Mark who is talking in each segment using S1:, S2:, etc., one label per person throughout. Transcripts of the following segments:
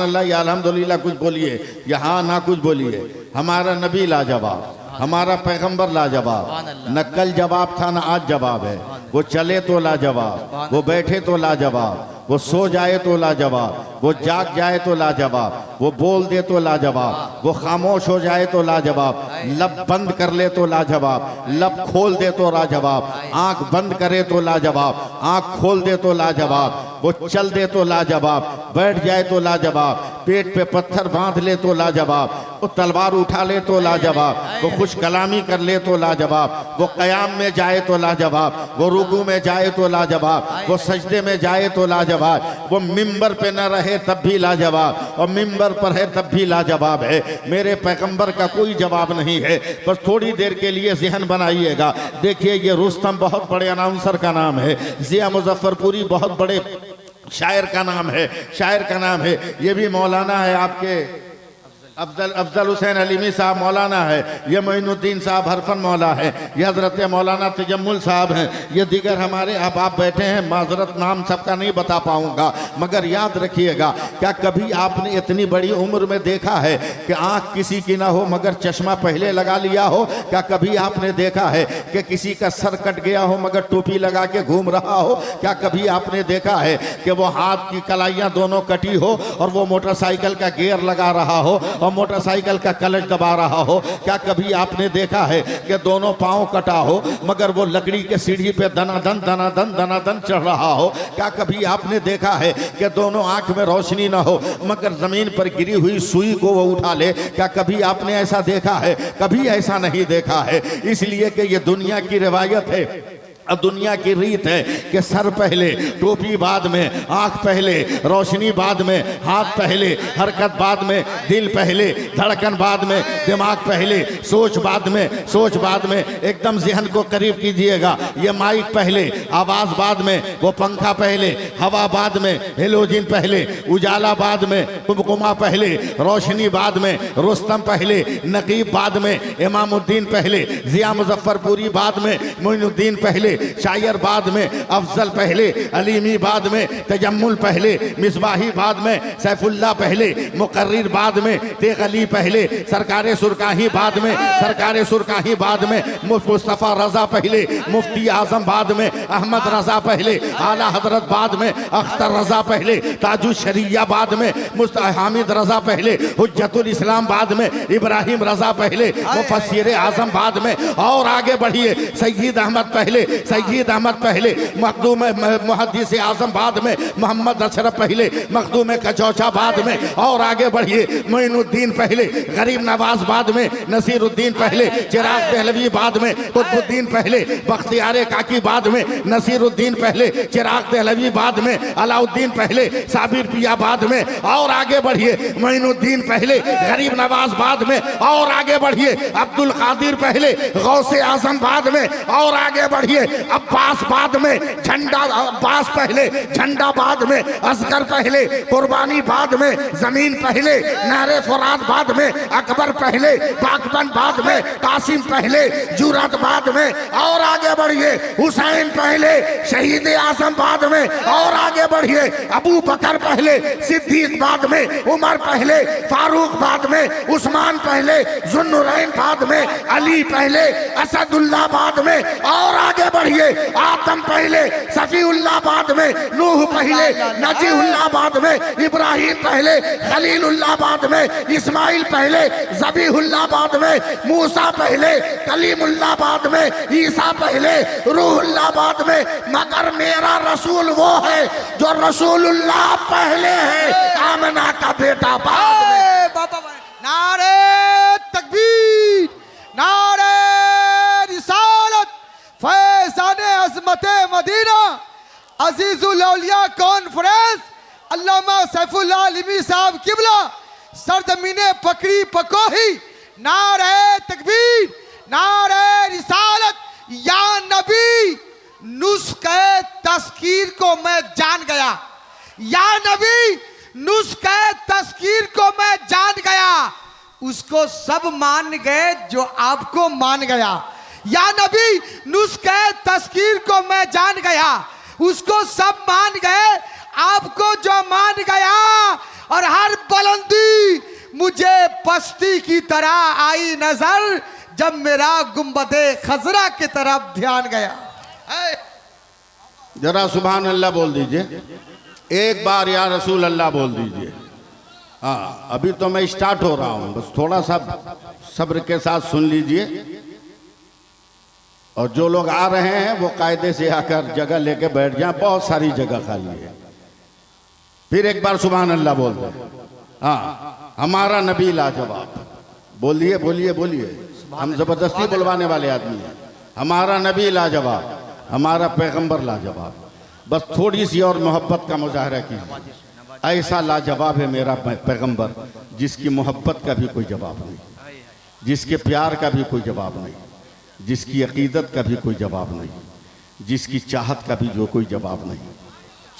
S1: अल्लाह या अल्हम्दुलिल्लाह कुछ बोलिए, यहाँ ना कुछ बोलिए। हमारा नबी लाजवाब, हमारा पैगंबर लाजवाब। न कल जवाब था न आज जवाब है। वो चले तो लाजवाब, वो बैठे तो लाजवाब, वो सो जाए तो लाजवाब, वो जाग जाए तो लाजवाब, वो बोल दे तो लाजवाब, वो खामोश हो जाए तो लाजवाब, लब बंद कर ले तो लाजवाब, लब खोल दे तो लाजवाब, आंख बंद करे तो लाजवाब, आंख खोल दे तो लाजवाब, वो चल दे तो लाजवाब, बैठ जाए तो लाजवाब, पेट पे पत्थर बांध ले तो लाजवाब, वो तलवार उठा ले तो लाजवाब, वो खुश कलामी कर ले तो लाजवाब, वो कयाम में जाए तो लाजवाब, वो रुकू में जाए तो लाजवाब, वो सजदे में जाए तो लाजवाब, वो मिंबर पे न रहे तब भी लाजवाब और मिंबर पर है तब भी लाजवाब है। मेरे पैगंबर का कोई जवाब नहीं है। बस थोड़ी देर के लिए ज़हन बनाइएगा। देखिए ये रुस्तम बहुत बड़े अनाउंसर का नाम है, जिया मुजफ्फरपुरी बहुत बड़े शायर का नाम है, शायर का नाम है। ये भी मौलाना है, आपके अफजल हुसैन अलीमी साहब मौलाना है, ये मोइनुद्दीन साहब हरफन मौला है, ये हजरत मौलाना तजम्मुल साहब हैं, ये दीगर हमारे अहबाब बैठे हैं। माजरत नाम सबका नहीं बता पाऊंगा, मगर याद रखिएगा, क्या कभी आपने इतनी बड़ी उम्र में देखा है कि आंख किसी की ना हो मगर चश्मा पहले लगा लिया हो? क्या कभी आपने देखा है कि किसी का सर कट गया हो मगर टोपी लगा के घूम रहा हो? क्या कभी आपने देखा है कि वो हाथ की कलाइयाँ दोनों कटी हो और वो मोटरसाइकिल का गियर लगा रहा हो और मोटरसाइकिल का क्लच दबा रहा हो? क्या कभी आपने देखा है कि दोनों पांव कटा हो मगर वो लकड़ी के सीढ़ी पे दनादन दनादन दनादन चढ़ रहा हो? क्या कभी आपने देखा है कि दोनों आंख में रोशनी ना हो मगर जमीन पर गिरी हुई सुई को वो उठा ले? क्या कभी आपने ऐसा देखा है? कभी ऐसा नहीं देखा है। इसलिए कि ये दुनिया की रिवायत है, अब दुनिया की रीत है कि सर पहले, टोपी बाद में, आंख पहले, रोशनी बाद में, हाथ पहले, हरकत बाद में, दिल पहले, धड़कन बाद में, दिमाग पहले, सोच बाद में, सोच बाद में। एकदम ज़हन को करीब कीजिएगा। ये माइक पहले, आवाज़ बाद में, वो पंखा पहले, हवा बाद में, हेलोजिन पहले, उजाला बाद में, कुमकुमा पहले, रोशनी बाद में, रुस्तम पहले, नकीब बाद में, इमामुद्दीन पहले, जिया मुजफ्फरपुरी बाद में, मोइनुद्दीन पहले, शायर बाद में, अफजल पहले, अलीमी बाद में, तजम्मुल पहले, मिसबाही बाद में, सैफुल्लाह पहले, मुकर्रिर बाद में, तेग अली पहले, सरकारे सुरकाही बाद में, सरकारे सुरकाही बाद में, मुस्तफ़ा रज़ा पहले, मुफ्ती आज़म बाद में, अहमद रज़ा पहले, आला हजरत बाद में, अख्तर रज़ा पहले, ताजुल शरिया बाद में, हामिद रज़ा पहले, हुज्जतुल इस्लाम बाद में, इब्राहिम रज़ा पहले, मुफस्सिर आज़म बाद में। और आगे बढ़िए, सय्यद अहमद पहले, सय्यद अहमद पहले, मखदूम मुहद्दिस आज़म बाद में, मोहम्मद अशरफ पहले, मखदूम कचौचा बाद में। और आगे बढ़िए, मोइनुद्दीन पहले, गरीब नवाज बाद में, नसीरुद्दीन पहले, चिराग दहलवी बाद में, कुतुबुद्दीन पहले, बख्तियार काकी बाद में, नसीरुद्दीन पहले, चिराग दहलवी बाद में, अलाउद्दीन पहले, साबिर पिया बाद में। और आगे बढ़िए, मोइनुद्दीन पहले, गरीब नवाज बाद में। और आगे बढ़िए, अब्दुल कादिर पहले, गौसे आज़म बाद में। और आगे बढ़िए, अब्बास बाद में, झंडा अब्बास पहले, झंडा बाद में, असगर पहले, कुर्बानी बाद में, जमीन पहले, नारे फुरात बाद में, अकबर पहले, बागबन बाद में, कासिम पहले, जुरात बाद में। और आगे बढ़िए, हुसैन पहले, शहीद आज़म बाद में। और आगे बढ़िए, अबू बकर पहले, सिद्दीक बाद में, उमर पहले, फारूक बाद में, उस्मान पहले, जुन्नुरैन बाद में, अली पहले, असदुल्लाह बाद में। और आगे बढ़िए, आदम पहले, सफीउल्लाह बाद में, नूह पहले, नजीहुल्लाह बाद में, इब्राहिम पहले, खलीलुल्लाह बाद में, इस्माइल पहले, ज़बीहुल्लाह बाद में, मूसा पहले, कलीमुल्लाह बाद में, ईसा पहले, रूहुल्लाह बाद में। मगर मेरा रसूल वो है जो रसूलुल्लाह पहले है, आमना का बेटा बाद में।
S2: नारे तकबीर, नारे रिसालत, फैज़ाने अज़मते मदीना, अजीजुल औलिया कॉन्फ्रेंस, अल्लामा सैफुल्लाह अलीमी साहब किबला, सरजमीने पकड़ी पकोही। नारे तकबीर, नारे रिसालत। या नबी, नुस्खे तस्कीर को मैं जान गया। या नबी, नुस्खे तस्कीर को मैं जान गया। उसको सब मान गए जो आपको मान गया। या नबी, नुस्खे तस्कीर को मैं जान गया, उसको सब मान गए, आपको जो मान गया और हर बुलंदी मुझे पस्ती की तरह आई नजर जब मेरा गुंबदे खजरा की तरफ ध्यान गया।
S1: जरा सुभान अल्लाह बोल दीजिए, एक बार या रसूल अल्लाह बोल दीजिए। हाँ, अभी तो मैं स्टार्ट हो रहा हूं, बस थोड़ा सा सब्र के साथ सुन लीजिए। और जो लोग आ रहे हैं वो कायदे से आकर जगह लेके बैठ जाएं, बहुत सारी जगह खाली है। फिर एक बार सुभान अल्लाह बोल दे। हाँ, हमारा नबी लाजवाब। बोलिए बोलिए बोलिए, हम जबरदस्ती बुलवाने वाले आदमी हैं। हमारा नबी लाजवाब, हमारा पैगंबर लाजवाब। बस थोड़ी सी और मोहब्बत का मुजाहरा कीजिए। ऐसा लाजवाब है मेरा पैगंबर, जिसकी मोहब्बत का भी कोई जवाब नहीं, जिसके प्यार का भी कोई जवाब नहीं, जिसकी अकीदत का भी कोई जवाब नहीं, जिसकी चाहत का भी जो कोई जवाब नहीं।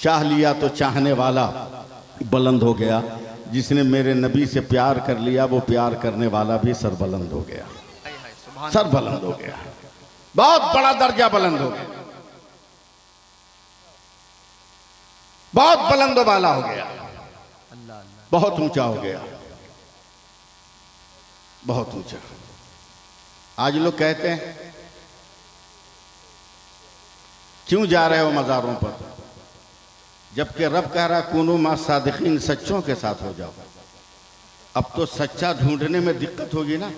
S1: चाह लिया तो चाहने वाला बुलंद हो गया, जिसने मेरे नबी से प्यार कर लिया वो प्यार करने वाला भी सरबुलंद हो गया, सरबुलंद हो गया, बहुत बड़ा दर्जा बुलंद हो गया, बहुत बुलंद वाला हो गया, बहुत ऊंचा हो गया, बहुत ऊंचा। आज लोग कहते हैं क्यों जा रहे हो मज़ारों पर, जबकि रब कह रहा कुनू मा सादिकीन, सच्चों के साथ हो जाओ। अब तो सच्चा ढूंढने में दिक्कत होगी ना,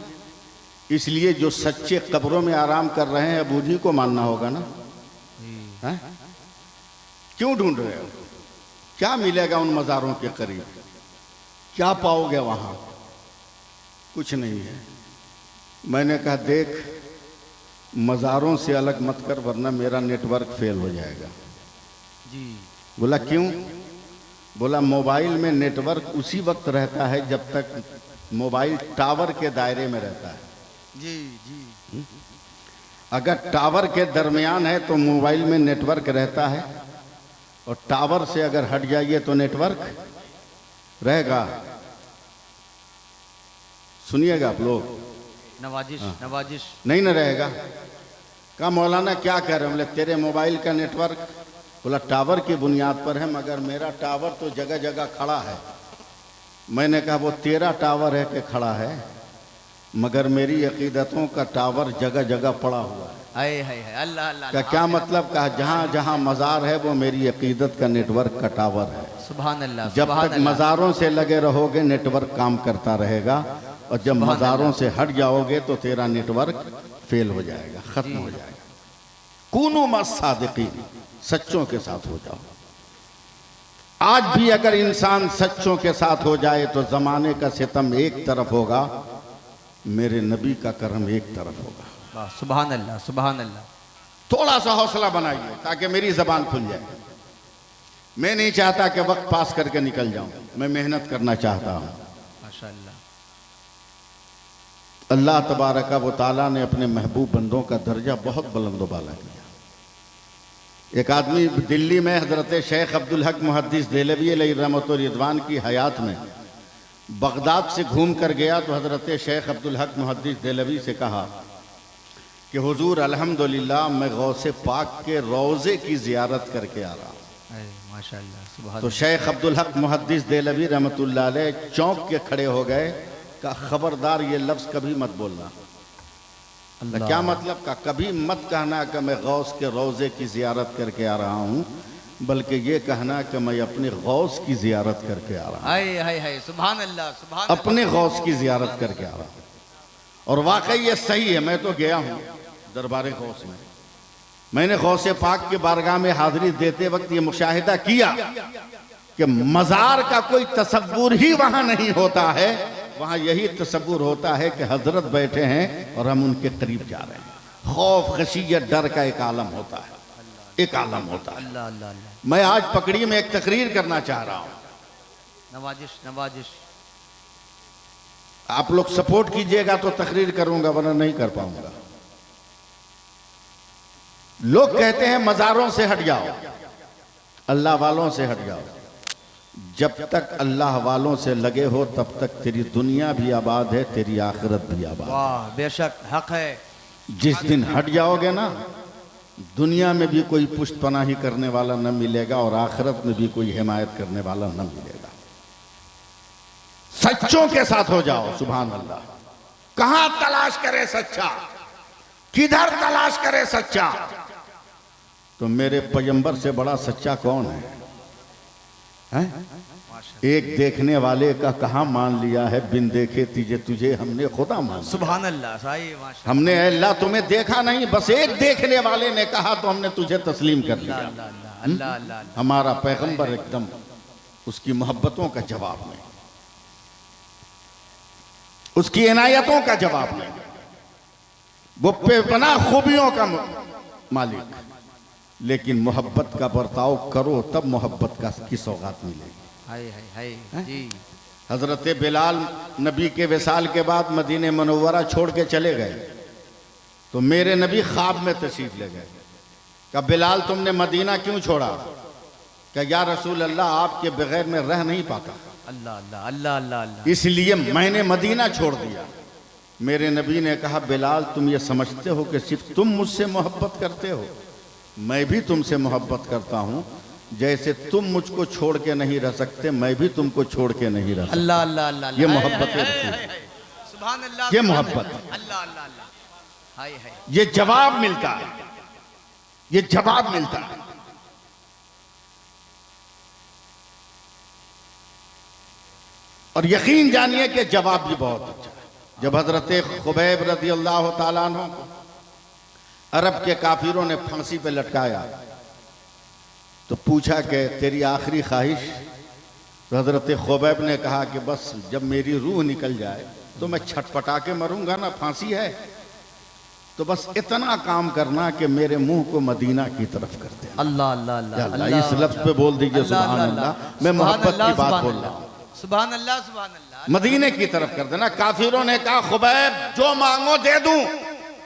S1: इसलिए जो सच्चे कब्रों में आराम कर रहे हैं अब उन्हीं को मानना होगा ना। है? क्यों ढूंढ रहे हो? क्या मिलेगा उन मज़ारों के करीब? क्या पाओगे वहां? कुछ नहीं है। मैंने कहा देख, मज़ारों से अलग मत कर वरना मेरा नेटवर्क फेल हो जाएगा जी। बोला क्यों? बोला मोबाइल में नेटवर्क उसी वक्त रहता है जब तक मोबाइल टावर के दायरे में रहता है जी जी। अगर टावर के दरमियान है तो मोबाइल में नेटवर्क रहता है, और टावर से अगर हट जाइए तो नेटवर्क रहेगा। सुनिएगा आप लोग,
S3: नवाजिश नवाजिश
S1: नहीं न रहेगा। कहा मौलाना क्या कह रहे हैं? बोले तेरे मोबाइल का नेटवर्क, बोला टावर की बुनियाद पर है, मगर मेरा टावर तो जगह जगह खड़ा है। मैंने कहा वो तेरा टावर है कि खड़ा है, मगर मेरी अकीदतों का टावर जगह जगह पड़ा हुआ है।
S3: अल्लाह अल्लाह
S1: का क्या मतलब? कहा जहाँ जहाँ मज़ार है वो मेरी अकीदत का नेटवर्क का टावर है।
S3: सुभान अल्लाह।
S1: जब तक मज़ारों से लगे रहोगे नेटवर्क काम करता रहेगा, और जब मज़ारों से हट जाओगे तो तेरा नेटवर्क फेल हो जाएगा, खत्म हो जाएगा। कूनू मस्सादिकीन, सच्चों के साथ हो जाओ। आज भी अगर इंसान सच्चों के साथ हो जाए तो जमाने का सितम एक तरफ होगा, मेरे नबी का करम एक तरफ होगा।
S3: सुभान अल्लाह सुभान अल्लाह।
S1: थोड़ा सा हौसला बनाइए ताकि मेरी जबान खुल जाए। मैं नहीं चाहता कि वक्त पास करके निकल जाऊं, मैं मेहनत करना चाहता हूं।
S3: माशाअल्लाह।
S1: अल्लाह तबारक व तआला ने अपने महबूब बंदों का दर्जा बहुत बुलंद वाला किया। एक आदमी दिल्ली में हजरत शेख अब्दुल हक मुहद्दिस देहलवी अलैहि रहमत व रिदवान की हयात में बगदाद से घूम कर गया तो हजरत शेख अब्दुल हक मुहद्दिस देहलवी से कहा कि हुजूर अल्हम्दुलिल्लाह मैं गौसे पाक के रोज़े की ज़ियारत करके आ रहा हूँ।
S3: माशाअल्लाह सुभान।
S1: तो शेख अब्दुल हक मुहद्दिस देहलवी रहमतुल्लाह अलैह चौंक के खड़े हो गए। का खबरदार ये लफ्ज़ कभी मत बोलना। क्या मतलब? का कभी मत कहना कि मैं गौस के रोज़े की ज़ियारत करके आ रहा हूँ, बल्कि ये कहना कि मैं अपने गौस की ज़ियारत करके आ रहा हूँ।
S3: सुभान अल्लाह सुभान।
S1: अपने गौस की ज़ियारत करके आ रहा हूँ। और वाकई ये सही है। मैं तो गया हूँ दरबार गौस में, मैंने गौसे पाक की बारगाह में हाजिरी देते वक्त ये मुशाहिदा किया कि मज़ार का कोई तसव्वुर ही वहाँ नहीं होता है। वहाँ यही तसव्वुर होता है कि हजरत बैठे हैं और हम उनके करीब जा रहे हैं। खौफ, खशियत, डर का एक आलम होता है, एक आलम होता है।
S3: अल्लाह अल्लाह अल्लाह।
S1: मैं आज पकड़ी में एक तकरीर करना चाह रहा हूँ।
S3: नवाजिश नवाजिश।
S1: आप लोग सपोर्ट कीजिएगा तो तकरीर करूंगा, वरना नहीं कर पाऊंगा। लोग कहते हैं मज़ारों से हट जाओ, अल्लाह वालों से हट जाओ। जब तक अल्लाह वालों से लगे हो तब तक तेरी दुनिया भी आबाद है, तेरी आखिरत भी आबाद।
S3: वाह बेशक हक है।
S1: जिस दिन हट जाओगे ना, दुनिया में भी कोई पुष्ट पनाही करने वाला न मिलेगा और आखिरत में भी कोई हिमायत करने वाला न मिलेगा। सच्चों के साथ हो जाओ। सुभान अल्लाह। कहां तलाश करे सच्चा, किधर तलाश करे सच्चा? तो मेरे पैगंबर से बड़ा सच्चा कौन है? हैं? एक देखने वाले का कहां मान लिया है, बिन देखे तुझे हमने खुदा मान लिया।
S3: सुभान अल्लाह सही माशा
S1: हमने अल्लाह तुम्हें देखा नहीं, बस एक देखने वाले ने कहा तो हमने तुझे तस्लीम कर लिया।
S3: अल्लाह अल्लाह अल्लाह
S1: हमारा पैगंबर एकदम उसकी मोहब्बतों का जवाब नहीं, उसकी इनायतों का जवाब नहीं, वो बेपनाह खूबियों का मालिक। लेकिन मोहब्बत का बर्ताव करो तब मोहब्बत की सौगात मिलेगी।
S3: हाय जी।
S1: हजरत बिलाल नबी के विसाल के बाद मदीने मनव्वरा छोड़ के चले गए तो मेरे नबी ख्वाब में तशरीफ ले गए। कहा बिलाल तुमने मदीना क्यों छोड़ा? क्या या रसूल अल्लाह आपके बगैर में रह नहीं पाता,
S3: अल्लाह अल्लाह अल्लाह अल्लाह अल्लाह
S1: इसलिए मैंने मदीना छोड़ दिया। मेरे नबी ने कहा बिलाल तुम ये समझते हो कि सिर्फ तुम मुझसे मोहब्बत करते हो, मैं भी तुमसे मोहब्बत करता हूँ। जैसे तुम मुझको छोड़ के नहीं रह सकते, मैं भी तुमको छोड़ के नहीं रह सकता।
S3: अल्लाह अल्लाह अल्लाह
S1: ये मोहब्बत है,
S3: सुभान अल्लाह,
S1: ये मोहब्बत,
S3: अल्लाह अल्लाह अल्लाह। हाय हाय
S1: ये जवाब मिलता है, ये जवाब मिलता है। और यकीन जानिए कि जवाब भी बहुत अच्छा है। जब हजरत खुबैब रज़ी अल्लाह ताला अन्हु को अरब के काफिरों ने फांसी पे लटकाया तो पूछा कि तेरी आखिरी ख्वाहिश? तो हजरत खुबैब ने कहा कि बस जब मेरी रूह निकल जाए तो मैं छटपटा के मरूंगा ना, फांसी है तो बस इतना काम करना कि मेरे मुंह को मदीना की तरफ कर दे।
S3: अल्लाह अल्लाह अल्लाह
S1: अल्लाह, इस लफ्ज पे बोल दीजिए सुभान अल्लाह। मैं मोहब्बत की बात बोल रहा हूँ।
S3: सुभान अल्लाह सुभान अल्लाह।
S1: मदीने की तरफ कर देना। काफिरों ने कहा खुबैब जो मांगो दे दूं,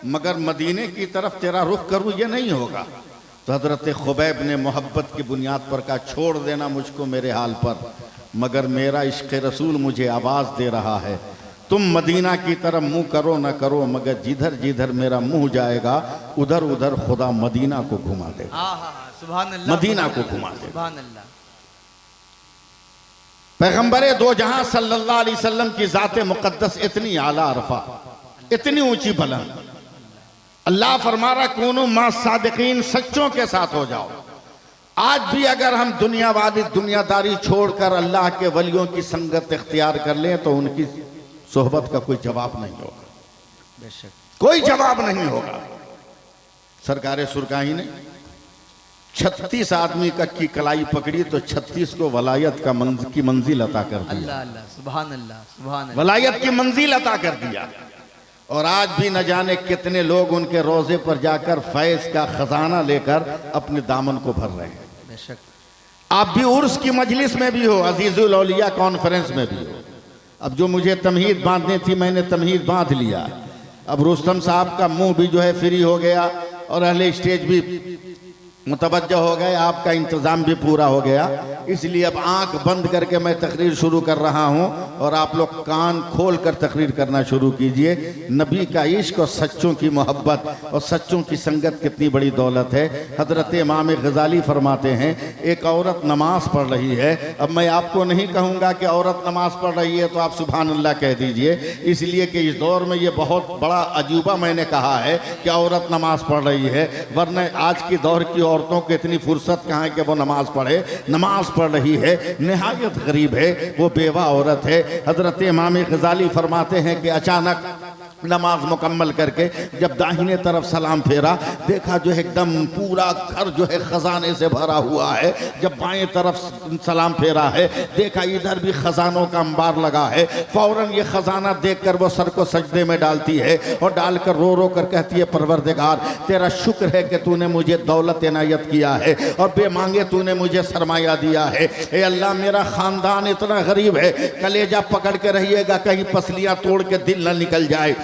S1: मगर मदीने की तरफ तेरा रुख करूं ये नहीं होगा। तो हजरत खुबैब ने मोहब्बत की बुनियाद पर कहा छोड़ देना मुझको मेरे हाल पर, मगर मेरा इश्क़ रसूल मुझे आवाज़ दे रहा है तुम मदीना की तरफ मुंह करो न करो, मगर जिधर जिधर मेरा मुंह जाएगा उधर उधर खुदा मदीना को घुमा दे,
S3: सुभान अल्लाह,
S1: मदीना को घुमा दे।
S3: सुभान अल्लाह।
S1: पैगंबर दो जहां सल्लल्लाहु अलैहि वसल्लम की ज़ात मुक़द्दस इतनी आला अरफा, इतनी ऊंची बुलंद। अल्लाह फरमा रहा कूनू मा सादिकीन, सच्चों के साथ हो जाओ। आज भी अगर हम दुनियादारी छोड़कर अल्लाह के वलियों की संगत इख्तियार कर लें तो उनकी सोहबत का कोई जवाब नहीं होगा,
S3: बेशक
S1: कोई जवाब नहीं होगा। सरकार सुरकाही ने 36 आदमी की कलाई पकड़ी तो 36 को वलायत की मंजिल अता कर दी।
S3: अल्लाह अल्लाह सुभान अल्लाह सुभान अल्लाह।
S1: वलायत की मंजिल अता कर दिया। और आज भी न जाने कितने लोग उनके रोजे पर जाकर फैज का खजाना लेकर अपने दामन को भर रहे हैं।
S3: बेशक
S1: आप भी उर्स की मजलिस में भी हो, अजीजुल औलिया कॉन्फ्रेंस में भी हो। अब जो मुझे तमहीद बांधनी थी मैंने तमहीद बांध लिया। अब रुस्तम साहब का मुंह भी जो है फ्री हो गया और अहले स्टेज भी मुतवज्जह हो गए, आपका इंतज़ाम भी पूरा हो गया। इसलिए अब आंख बंद करके मैं तकरीर शुरू कर रहा हूं और आप लोग कान खोल कर तकरीर करना शुरू कीजिए। नबी का इश्क और सच्चों की मोहब्बत और सच्चों की संगत कितनी बड़ी दौलत है। हजरत इमाम गजाली फरमाते हैं एक औरत नमाज पढ़ रही है। अब मैं आपको नहीं कहूँगा कि औरत नमाज पढ़ रही है तो आप सुभान अल्लाह कह दीजिए, इसलिए कि इस दौर में ये बहुत बड़ा अजूबा मैंने कहा है कि औरत नमाज पढ़ रही है, वरना आज की दौर की औरतों को इतनी फुर्सत कहाँ है कि वो नमाज पढ़े। नमाज पढ़ रही है, निहायत गरीब है, वो बेवा औरत है। हजरत इमाम गजाली फरमाते हैं कि अचानक नमाज मुकम्मल करके जब दाहिने तरफ सलाम फेरा, देखा जो एकदम पूरा घर जो है खजाने से भरा हुआ है। जब बाएं तरफ सलाम फेरा है, देखा इधर भी खजानों का अंबार लगा है। फौरन ये खजाना देखकर वो सर को सजदे में डालती है और डालकर रो रो कर कहती है परवरदिगार तेरा शुक्र है कि तूने मुझे दौलत इनायत किया है और बेमांगे तूने मुझे सरमाया दिया है। ए अल्लाह मेरा खानदान इतना गरीब है, कलेजा पकड़ के रहिएगा कहीं पसलियां तोड़ के दिल न निकल जाए।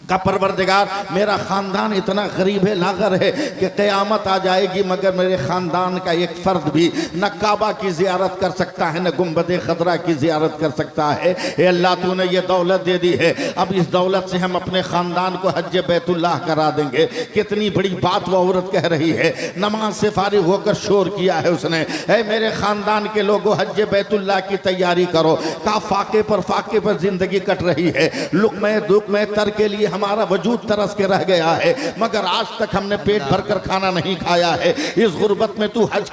S1: का परवरदिगार मेरा ख़ानदान इतना गरीब है लागर है कि क़यामत आ जाएगी मगर मेरे ख़ानदान का एक फ़र्द भी न काबा की ज़ियारत कर सकता है न गुंबद खदरा की ज़ियारत कर सकता है। ए अल्लाह तूने ये दौलत दे दी है, अब इस दौलत से हम अपने ख़ानदान को हज बैतुल्लाह करा देंगे। कितनी बड़ी बात वो औरत कह रही है। नमाज से फारिग होकर शोर किया है उसने, ए मेरे ख़ानदान के लोगों हज बैतुल्लाह की तैयारी करो। का फाके पर ज़िंदगी कट रही है, लुक़्मे दुक़्मे तर के लिए हमारा वजूद तरस के रह गया है मगर आज तक हमने पेट भरकर खाना नहीं खाया है। इस गुर्बत में तू हज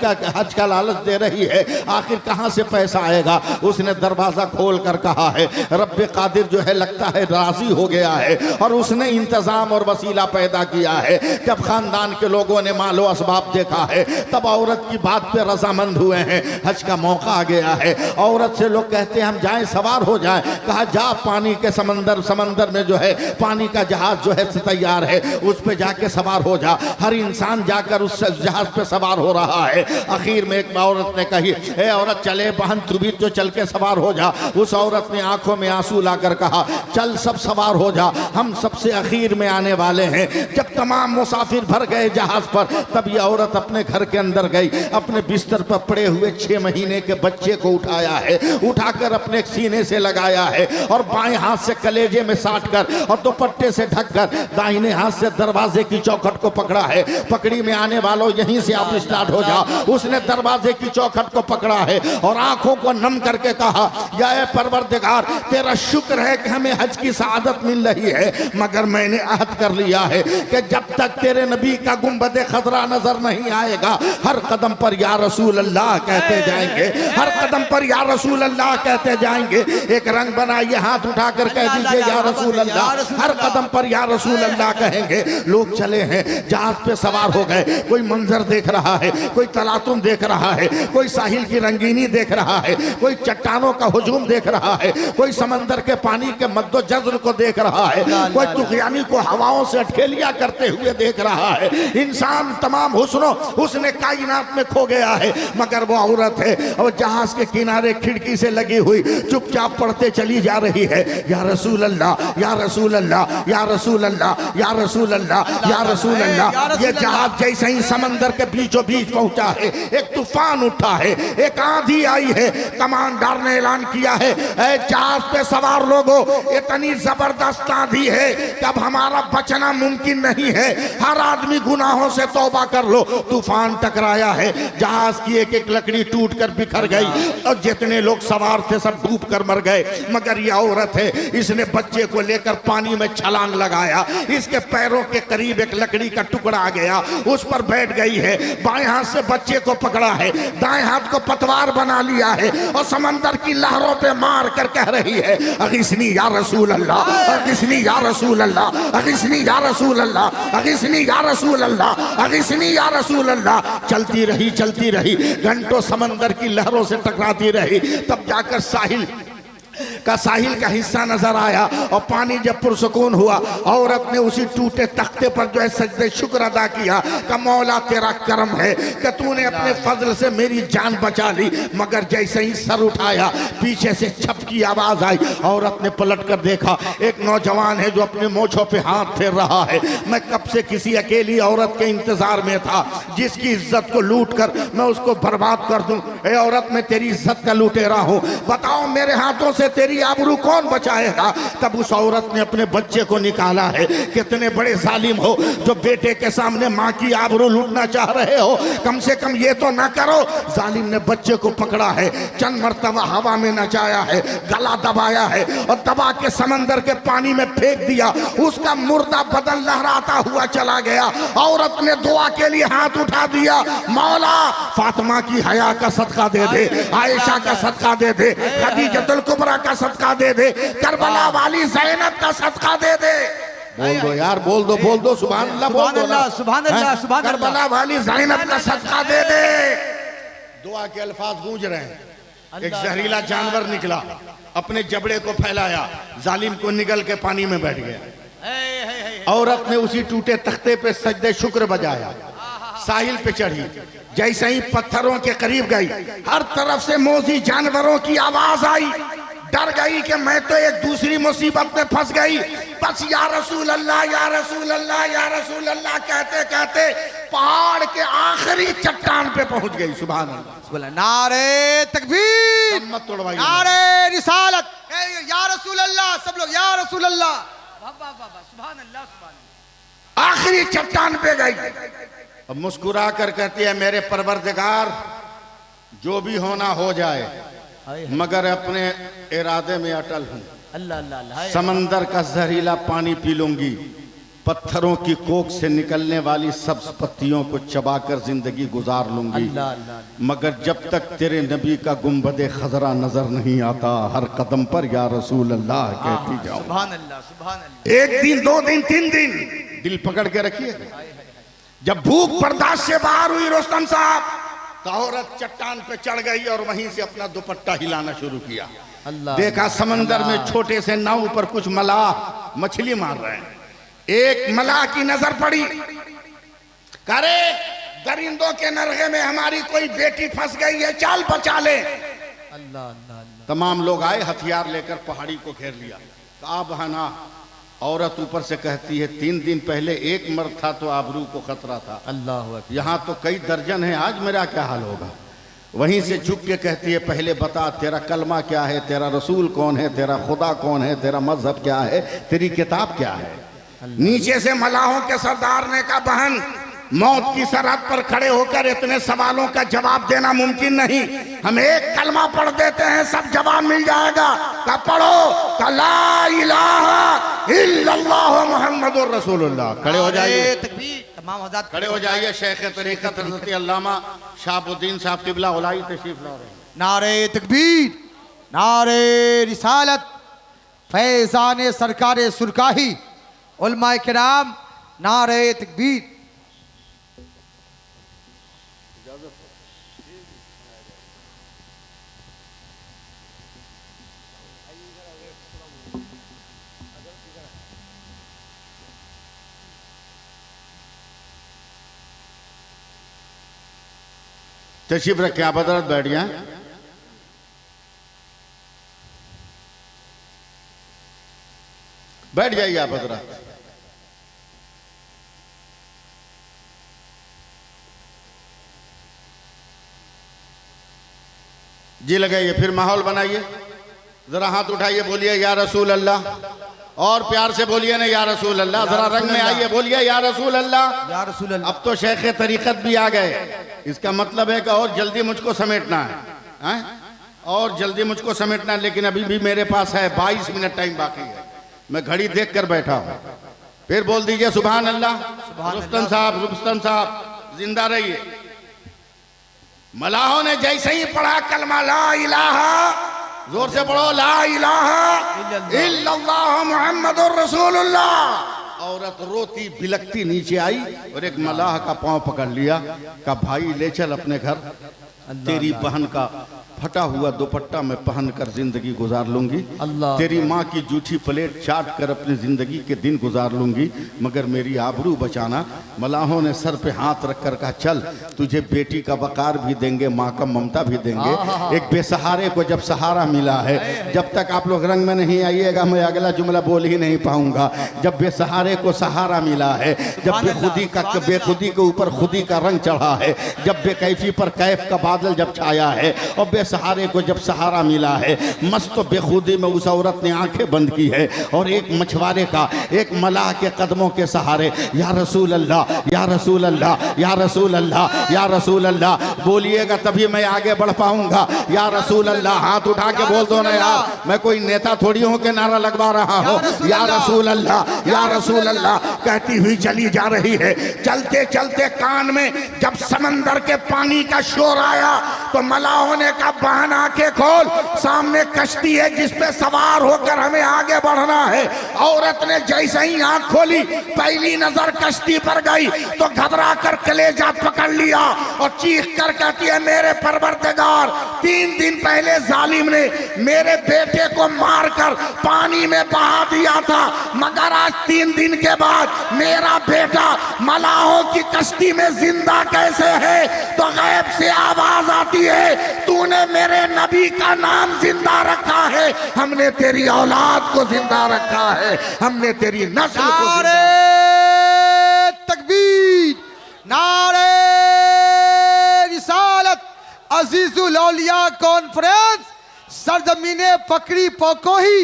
S1: का लालच दे रही है, आखिर कहां से पैसा आएगा। उसने दरवाजा खोल कर कहा है रब्बे कादिर जो है लगता है राजी हो गया है और उसने इंतजाम और वसीला पैदा किया है। जब खानदान के लोगों ने मालो असबाब देखा है तब औरत की बात पे रजामंद हुए हैं। हज का मौका आ गया है, औरत से लोग कहते हैं हम जाएं सवार हो जाएं। कहा जा पानी के समंदर में जो है पानी का जहाज जो है तैयार है, उस पे जाके सवार हो जा। हर इंसान जाकर उस जहाज पे सवार हो रहा है। आखिर में एक औरत ने कही ए औरत चले बहन तू भी तो चल के सवार हो जा। उस औरत ने आंखों में आंसू लाकर कहा चल सब सवार हो जा, हम सबसे आखिर में आने वाले हैं। जब तमाम मुसाफिर भर गए जहाज पर तब ये औरत अपने घर के अंदर गई, अपने बिस्तर पर पड़े हुए 6 महीने के बच्चे को उठाया है, उठाकर अपने सीने से लगाया है और बाएं हाथ से कलेजे में साट कर और दुपट्टे से ढककर दाहिने हाथ से दरवाजे की चौखट को पकड़ा है। पकड़ी में आने वालों यहीं से आप स्टार्ट हो जा। उसने दरवाजे की चौखट को पकड़ा है और आंखों को नम करके कहा या परवरदिगार तेरा शुक्र है कि हमें हज की सआदत मिल रही है मगर मैंने अहद कर लिया है कि जब तक तेरे नबी का गुंबद खदरा नजर नहीं आएगा हर कदम पर या रसूल अल्लाह कहते जाएंगे, हर कदम पर या रसूल अल्लाह कहते जाएंगे। एक रंग बनाइए, हाथ उठाकर कह दीजिए या रसूल अल्लाह, हर कदम पर या रसूल अल्लाह कहेंगे। लोग चले हैं जहाज पे सवार हो गए, कोई मंजर देख रहा है, कोई तलातुम देख रहा है, कोई साहिल की रंगीनी देख रहा है, कोई चट्टानों का हुजूम देख रहा है, कोई समंदर के पानी के मद्दो जज्र को देख रहा है, कोई तुग़यानी को हवाओं से अटखेलियां करते हुए देख रहा है। इंसान तमाम हुस्ने कायनात में खो गया है मगर वो औरत है और जहाज के किनारे खिड़की से लगी हुई चुपचाप पढ़ते चली जा रही है या रसूल अल्लाह या रसूल अल्लाह या रसूल अल्लाह या रसूल अल्लाह या रसूल अल्लाह। ये जहाज जैसे ही समंदर के बीचों बीच पहुंचा है एक तूफान उठा है, एक आंधी आई है। कमांडर ने ऐलान किया है ऐ जहाज पे सवार लोगों इतनी जबरदस्त आंधी है कि अब हमारा बचना मुमकिन नहीं है, हर आदमी गुनाहों से तौबा कर लो। तूफान टकराया है, जहाज की एक एक लकड़ी टूट कर बिखर गई और जितने लोग सवार थे सब डूब कर मर गए मगर यह औरत है इसने बच्चे को लेकर पानी में छलांग लगाया। इसके पैरों के करीब एक लकड़ी का टुकड़ा आ गया, उस पर बैठ गई है, बाएं हाथ से बच्चे को पकड़ा है, दाएं हाथ को पतवार बना लिया है और समंदर की लहरों पे मार कर कह रही है अगिस्नी या रसूल अल्लाह, अगिस्नी या रसूल अल्लाह, अगिस्नी या रसूल अल्लाह, अगिस्नी या रसूल अल्लाह, अगिस्नी या रसूल अल्लाह। चलती रही घंटों समंदर की लहरों से टकराती रही, तब जाकर साहिल का हिस्सा नजर आया और पानी जब पुरसुकून हुआ औरत ने उसी टूटे तख्ते पर जो है सजदे शुक्र अदा किया कि मौला तेरा करम है कि तूने अपने फजल से मेरी जान बचा ली। मगर जैसे ही सर उठाया पीछे से छप की आवाज आई, औरत ने पलट कर देखा एक नौजवान है जो अपने मोछों पे हाथ फेर रहा है। मैं कब से किसी अकेली औरत के इंतजार में था जिसकी इज्जत को लूट कर मैं उसको बर्बाद कर दूं। ए औरत मैं तेरी इज्जत का लुटेरा हूं, बताओ मेरे हाथों से तेरी आबरू कौन बचाएगा। तब उस औरत ने अपने बच्चे को निकाला है। कितने बड़े जालिम हो जो बेटे के सामने माँ की आबरू लूटना चाह रहे हो, कम से कम ये तो ना करो। जालिम ने बच्चे को पकड़ा है, चंद मर्तबा हवा में नचाया है, गला दबाया है और दबा के समंदर के पानी में फेंक दिया। उसका मुर्दा बदन लहराता हुआ चला गया। औरत ने दुआ के लिए हाथ उठा दिया, मौला फातिमा की हया का सदका दे दे, आयशा का सदका दे दे, खदीजतुल कुबरा का सदका दे दे, करबला वाली ज़ैनब का सदका दे दे। बोल दो यार, बोल दो सुभान अल्लाह, बोल दो ना
S3: सुभान अल्लाह, सुभान अल्लाह।
S1: करबला वाली ज़ैनब का सदका दे दे। दुआ के अल्फाज गूंज रहे हैं। एक जहरीला जानवर निकला, अपने जबड़े को फैलाया, जालिम को निगल के पानी में बैठ गया। औरत ने उसी टूटे तख्ते पे सजदे शुक्र बजाया, साहिल पे चढ़ी। जैसे ही पत्थरों के करीब गई हर तरफ से मोजी जानवरों की आवाज आई।
S4: डर गई कि मैं तो एक दूसरी मुसीबत में फंस गई। बस या रसूल अल्लाह, या रसूल अल्लाह, या रसूल अल्लाह कहते कहते पहाड़ के आखिरी चट्टान पे पहुंच गई। सुभान अल्लाह।
S2: नारे तकबीर,
S1: मत तोड़वाइए।
S2: नारे रिसालत, या रसूल अल्लाह, सब लोग या रसूल अल्लाह।
S3: वाह वाह वाह, सुभान अल्लाह सुभान अल्लाह।
S4: आखिरी चट्टान पे गई।
S1: अब मुस्कुरा कर कहती है मेरे परवरदिगार जो भी होना हो जाए, मगर अपने इरादे में अटल हूं।
S3: अल्लाह अल्लाह अल्लाह।
S1: समंदर का जहरीला पानी पी लूंगी, पत्थरों की कोख से निकलने वाली सब्ज पत्तियों को चबाकर जिंदगी गुजार लूंगी,
S3: अल्लाह अल्लाह।
S1: मगर जब तक तेरे नबी का गुंबदे खजरा नजर नहीं आता हर कदम पर या रसूल अल्लाह कहती जाओ।
S3: सुभान अल्लाह सुभान अल्लाह।
S4: एक दिन, 2 दिन, 3 दिन
S1: दिल पकड़ के रखिए।
S4: जब भूख बर्दाश्त से बाहर हुई रुस्तम साहब,
S1: तो औरत चट्टान पे चढ़ गई और वहीं से अपना दुपट्टा हिलाना शुरू किया।
S3: अल्लाह।
S1: देखा समंदर में छोटे से नाव पर कुछ मलाह मछली मार रहे हैं।
S4: एक मलाह की नजर पड़ी, करे दरिंदों के नरगे में हमारी कोई बेटी फंस गई है, चाल बचा ले।
S3: अल्लाह अल्लाह अल्लाह।
S1: तमाम लोग आए, हथियार लेकर पहाड़ी को घेर लिया। कहा बहाना, औरत ऊपर से कहती है 3 दिन पहले एक मर्द था तो आबरू को खतरा था,
S3: अल्लाह अकबर।
S1: यहाँ तो कई दर्जन है, आज मेरा क्या हाल होगा। वहीं से झुक के कहती है पहले बता तेरा कलमा क्या है, तेरा रसूल कौन है, तेरा खुदा कौन है, तेरा मजहब क्या है, तेरी किताब क्या है।
S4: नीचे से मलाहों के सरदार ने कहा बहन, मौत की सरहद पर खड़े होकर इतने सवालों का जवाब देना मुमकिन नहीं, हम एक कलमा पढ़ देते हैं, सब जवाब मिल जाएगा। का पढ़ो, का ला इलाहा इल्लल्लाह मुहम्मदुर रसूलुल्लाह।
S1: खड़े हो जाइए,
S3: तकबीर। तमाम हज़रात
S1: खड़े हो जाइए। शेख तरीक़त हज़रत अल्लामा शाहबुद्दीन साहब क़िबला उलाई तशरीफ ला रहे हैं।
S2: नारे तकबीर, नारे रिसालत, फैज़ान सरकार सुरकाही, उलमाए किराम, नारे तकबीर।
S1: तशरीफ रखें, आप हजरत बैठ जाएं। बैठ जाइए आप हजरत। जी लगाइए, फिर माहौल बनाइए, जरा हाथ उठाइए, बोलिए या रसूल अल्लाह, और प्यार से बोलिए ना या रसूल अल्लाह। जरा रंग में आइए, बोलिए या रसूल अल्लाह,
S2: या रसूल अल्लाह।
S1: अब तो शेख तरीक़त भी आ गए, इसका मतलब है कि और जल्दी मुझको समेटना है, और जल्दी मुझको समेटना है। लेकिन अभी भी मेरे पास है 22 मिनट टाइम बाकी है, मैं घड़ी देख कर बैठा हूँ। फिर बोल दीजिए सुभान अल्लाह। रुस्तम साहब जिंदा रहिए।
S4: मलाहों ने जैसे ही पढ़ा कलमा ला इलाहा, जोर से पढ़ो, ला इलाहा इल्लल्लाह मुहम्मदुर रसूलुल्लाह।
S1: औरत रोती बिलकती नीचे आई और एक मलाह का पांव पकड़ लिया, का भाई ले चल अपने घर, तेरी बहन का फटा हुआ दुपट्टा में पहनकर जिंदगी गुजार लूंगी,
S3: अल्लाह।
S1: तेरी माँ की जूठी प्लेट चाट कर अपनी जिंदगी के दिन गुजार लूंगी, मगर मेरी आबरू बचाना। मलाहों ने सर पे हाथ रखकर कहा चल तुझे बेटी का वकार भी देंगे, माँ का ममता भी देंगे। एक बेसहारे को जब सहारा मिला है, जब तक आप लोग रंग में नहीं आइएगा मैं अगला जुमला बोल ही नहीं पाऊंगा। जब बेसहारे को सहारा मिला है, जब बेखुदी के ऊपर खुदी का रंग चढ़ा है, जब बेकैफी पर कैफ का बादल जब छाया है, और बेसहारे को जब सहारा मिला है, मस्त बेखुदी में उस औरत ने आंखें बंद की है और एक मछुआरे का, एक मलाह के कदमों के सहारे या रसूल अल्लाह, या रसूल अल्लाह, या रसूल अल्लाह, या रसूल अल्लाह बोलिएगा तभी मैं आगे बढ़ पाऊंगा। या रसूल अल्लाह हाथ उठा के बोल दो ना यार, मैं कोई नेता थोड़ी हूं के नारा लगवा रहा हूं। या रसूल अल्लाह, या रसूल अल्लाह कहती हुई चली जा रही है। चलते चलते कान में जब समंदर के पानी का शोर आया तो मलाहों ने कहा बहन आंखें खोल, सामने कश्ती है जिस पे सवार होकर हमें आगे बढ़
S4: बढ़ना है। औरत ने जैसे ही आंख खोली, पहली नजर कश्ती पर गई तो घबरा कर कलेजा पकड़ लिया और चीख कर कहती है, मेरे परवरदिगार, 3 दिन पहले जालिम ने मेरे बेटे को मारकर पानी में बहा दिया था, मगर आज 3 दिन के बाद मेरा बेटा मलाहों की कश्ती में जिंदा कैसे है? तो गैब से आवाज आती है, तूने मेरे नबी का नाम जिंदा रखा है, हमने तेरी औलाद को जिंदा रखा है, हमने तेरी नस्ल को
S2: नारे तकबीर, नारे रिसालत, अजीजुल औलिया कॉन्फ्रेंस, सरजमीने पकड़ी पोकोही,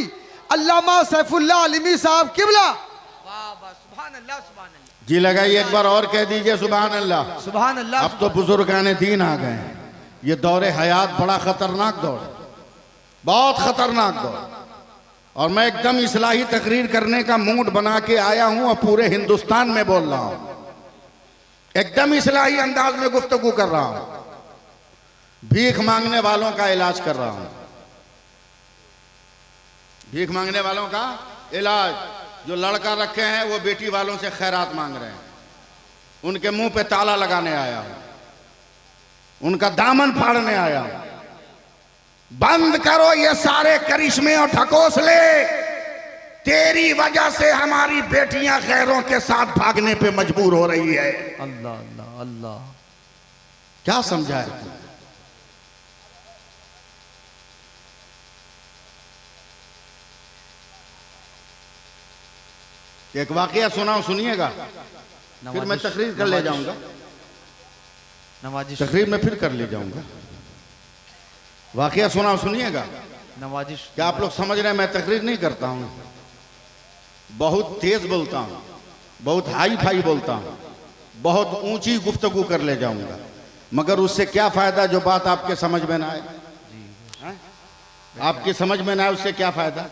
S2: अल्लामा सैफुल्लाह अलीमी साहब किबला।
S3: वाह वाह, सुभान अल्लाह सुभान अल्लाह
S1: जी लगाइए, एक बार और कह दीजिए सुभान अल्लाह।
S3: सुभान अल्लाह।
S1: अब तो बुजुर्गाने दीन आ गए हैं। ये दौरे हयात बड़ा खतरनाक दौर है, बहुत खतरनाक दौर, और मैं एकदम इस्लाही तकरीर करने का मूड बना के आया हूं और पूरे हिंदुस्तान में बोल रहा हूं, एकदम इस्लाही अंदाज में गुफ्तगू कर रहा हूं, भीख मांगने वालों का इलाज कर रहा हूं, भीख मांगने वालों का इलाज। जो लड़का रखे हैं वो बेटी वालों से खैरात मांग रहे हैं, उनके मुंह पे ताला लगाने आया हूं, उनका दामन फाड़ने आया हूं। बंद करो ये सारे करिश्मे और ढकोसले, तेरी वजह से हमारी बेटियां गैरों के साथ भागने पे मजबूर हो रही है।
S2: अल्लाह अल्लाह अल्लाह,
S1: क्या समझाए तू? एक वाकया सुनाओ, सुनिएगा, फिर मैं तकरीर कर ले जाऊंगा,
S2: नवाजिश
S1: तकरीर में फिर कर ले जाऊंगा। वाकया सुनाओ, सुनिएगा।
S2: नवाजिश।
S1: क्या आप लोग समझ रहे हैं मैं तकरीर नहीं करता हूं, बहुत तेज बोलता हूं, बहुत हाई फाई बोलता हूं, बहुत ऊंची गुफ्तगू कर ले जाऊंगा, मगर उससे क्या फायदा जो बात आपके समझ में ना आए? हैं? आपकी समझ में ना आए उससे क्या फायदा?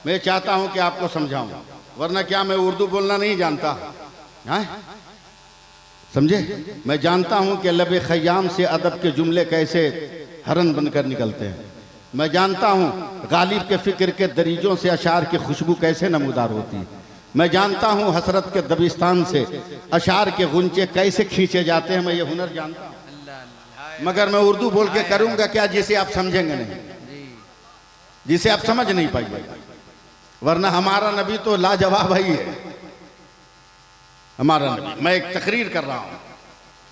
S1: मैं चाहता हूं कि आपको समझाऊं, वरना क्या मैं उर्दू बोलना नहीं जानता? हैं? समझे? मैं जानता हूं कि लबे खयाम से अदब के जुमले कैसे हरन बनकर निकलते हैं। मैं जानता हूं गालिब के फिक्र के दरीजों से अशार की खुशबू कैसे नमूदार होती है। मैं जानता हूं हसरत के दबिस्तान से अशार के गुंचे कैसे खींचे जाते हैं। मैं ये हुनर जानता हूं, मगर मैं उर्दू बोल के करूंगा क्या जिसे आप समझेंगे नहीं, जिसे आप समझ नहीं पाइएगा। वरना हमारा नबी तो लाजवाब ही है, हमारा नबी। मैं एक तकरीर कर रहा हूं,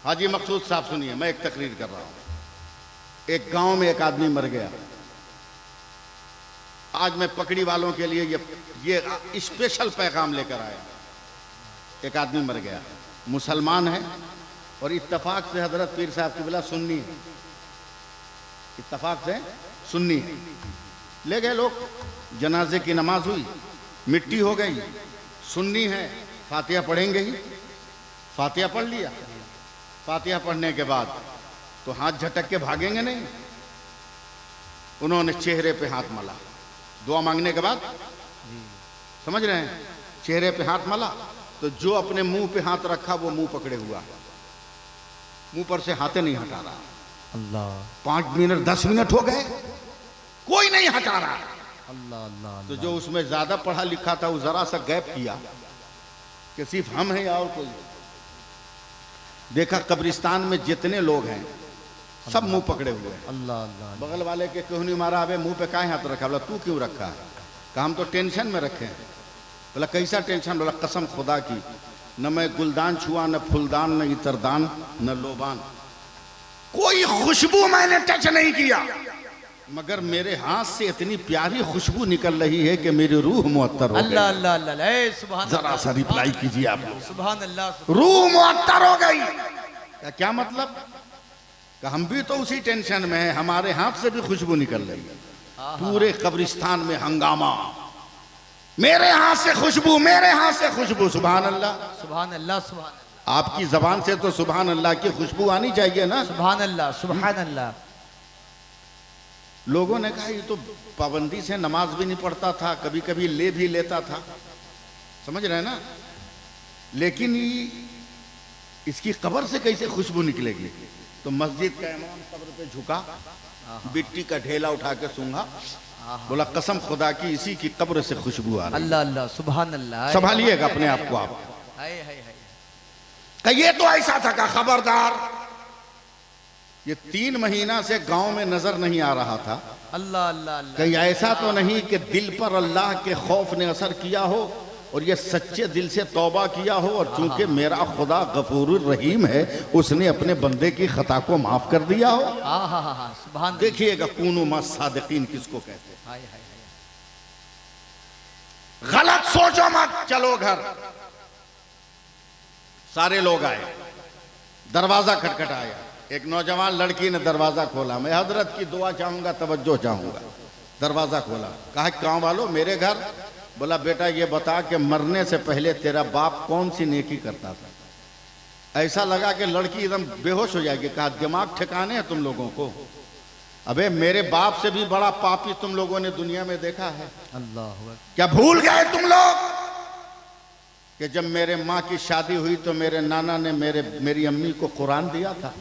S1: हाजी मकसूद साहब सुनिए, मैं एक तकरीर कर रहा हूं। एक गांव में एक आदमी मर गया। आज मैं पकड़ी वालों के लिए ये स्पेशल पैगाम लेकर आया। एक आदमी मर गया, मुसलमान है और इत्तफाक से हजरत पीर साहब की बिला सुन्नी है, इत्तफाक से सुन्नी है। ले गए लोग, जनाजे की नमाज हुई, मिट्टी हो गई, सुन्नी है, फातिहा पढ़ेंगे ही, फातिहा पढ़ लिया। फातिहा पढ़ने के बाद तो हाथ झटक के भागेंगे नहीं, उन्होंने चेहरे पे हाथ मला, दुआ मांगने के बाद, समझ रहे हैं, चेहरे पे हाथ मला, तो जो अपने मुंह पे हाथ रखा वो मुंह पकड़े हुआ, मुंह पर से हाथे नहीं हटा रहा।
S2: अल्लाह
S1: 5 मिनट 10 मिनट हो गए, कोई नहीं हटा रहा।
S2: अल्लाह अल्लाह।
S1: तो जो उसमें ज्यादा पढ़ा लिखा था वो जरा सा गैप किया कि सिर्फ हम हैं या और कोई। देखा कब्रिस्तान में जितने लोग हैं सब मुंह पकड़े हुए हैं।
S2: अल्लाह अल्लाह।
S1: बगल वाले के क्यों नहीं मारा, अबे मुंह पे काहे हाथ रखा? बोला तू क्यों रखा है? कहा हम तो टेंशन में रखे हैं। बोला कैसा टेंशन? बोला कसम खुदा की, न मैं गुलदान छुआ, न फुलदान, न इतरदान, न लोबान,
S4: कोई खुशबू मैंने टच नहीं किया,
S1: मगर मेरे हाथ से इतनी प्यारी खुशबू निकल रही है कि मेरी रूह मुअत्तर हो
S3: अल्लाह
S1: गई।
S3: अल्लाह अल्लाह, ए सुभान
S1: जरा सा रिप्लाई कीजिए आप लोग।
S3: सुभान अल्लाह।
S4: रूह मुअत्तर हो गई।
S1: क्या मतलब? कि हम भी तो उसी टेंशन में हैं, हमारे हाथ से भी खुशबू निकल रही है। पूरे कब्रिस्तान में हंगामा,
S4: मेरे हाथ से खुशबू, मेरे हाथ से खुशबू।
S1: सुभान अल्लाह।
S3: सुभान अल्लाह सुभान
S1: आपकी जबान से तो सुभान अल्लाह की खुशबू आनी चाहिए ना।
S3: सुभान अल्लाह सुभान अल्लाह।
S1: लोगों ने कहा ये तो पाबंदी से नमाज भी नहीं पढ़ता था, कभी कभी ले भी लेता था, समझ रहे हैं ना, लेकिन इसकी कब्र से कैसे खुशबू निकलेगी? तो मस्जिद का इमाम कब्र पे झुका, मिट्टी का ढेला उठा के सूंघा, बोला कसम खुदा की इसी की कब्र से खुशबू आ रही।
S3: अल्लाह अल्लाह सुभान अल्लाह।
S1: संभालिएगा अपने आप को आप।
S3: हाय हाय हाय।
S4: ये तो ऐसा था का खबरदार,
S1: ये 3 महीना से गांव में नजर नहीं आ रहा था।
S3: अल्लाह अल्लाह अल्लाह।
S1: कहीं ऐसा तो नहीं कि दिल पर अल्लाह के खौफ ने असर किया हो और ये सच्चे दिल से तौबा किया हो, और चूंकि मेरा खुदा गफूरुर रहीम है, उसने अपने बंदे की खता को माफ कर दिया हो।
S3: हाँ सुभान।
S1: देखिएगा कूनू मा सादिकीन किसको कहते हैं।
S3: हाय हाय हाय।
S4: गलत सोचो मत।
S1: चलो घर। सारे लोग आए, दरवाजा खटखटाया। एक नौजवान लड़की ने दरवाजा खोला। मैं हजरत की दुआ चाहूंगा, तवज्जो चाहूंगा। दरवाजा खोला, कहा गांव वालों मेरे घर। बोला बेटा ये बता कि मरने से पहले तेरा बाप कौन सी नेकी करता था। ऐसा लगा कि लड़की एकदम बेहोश हो जाएगी। कहा दिमाग ठिकाने है तुम लोगों को। अबे मेरे बाप से भी बड़ा पापी तुम लोगों ने दुनिया में देखा है।
S3: अल्लाह
S4: क्या भूल गए तुम लोग
S1: कि जब मेरे माँ की शादी हुई तो मेरे नाना ने मेरी अम्मी को कुरान दिया था।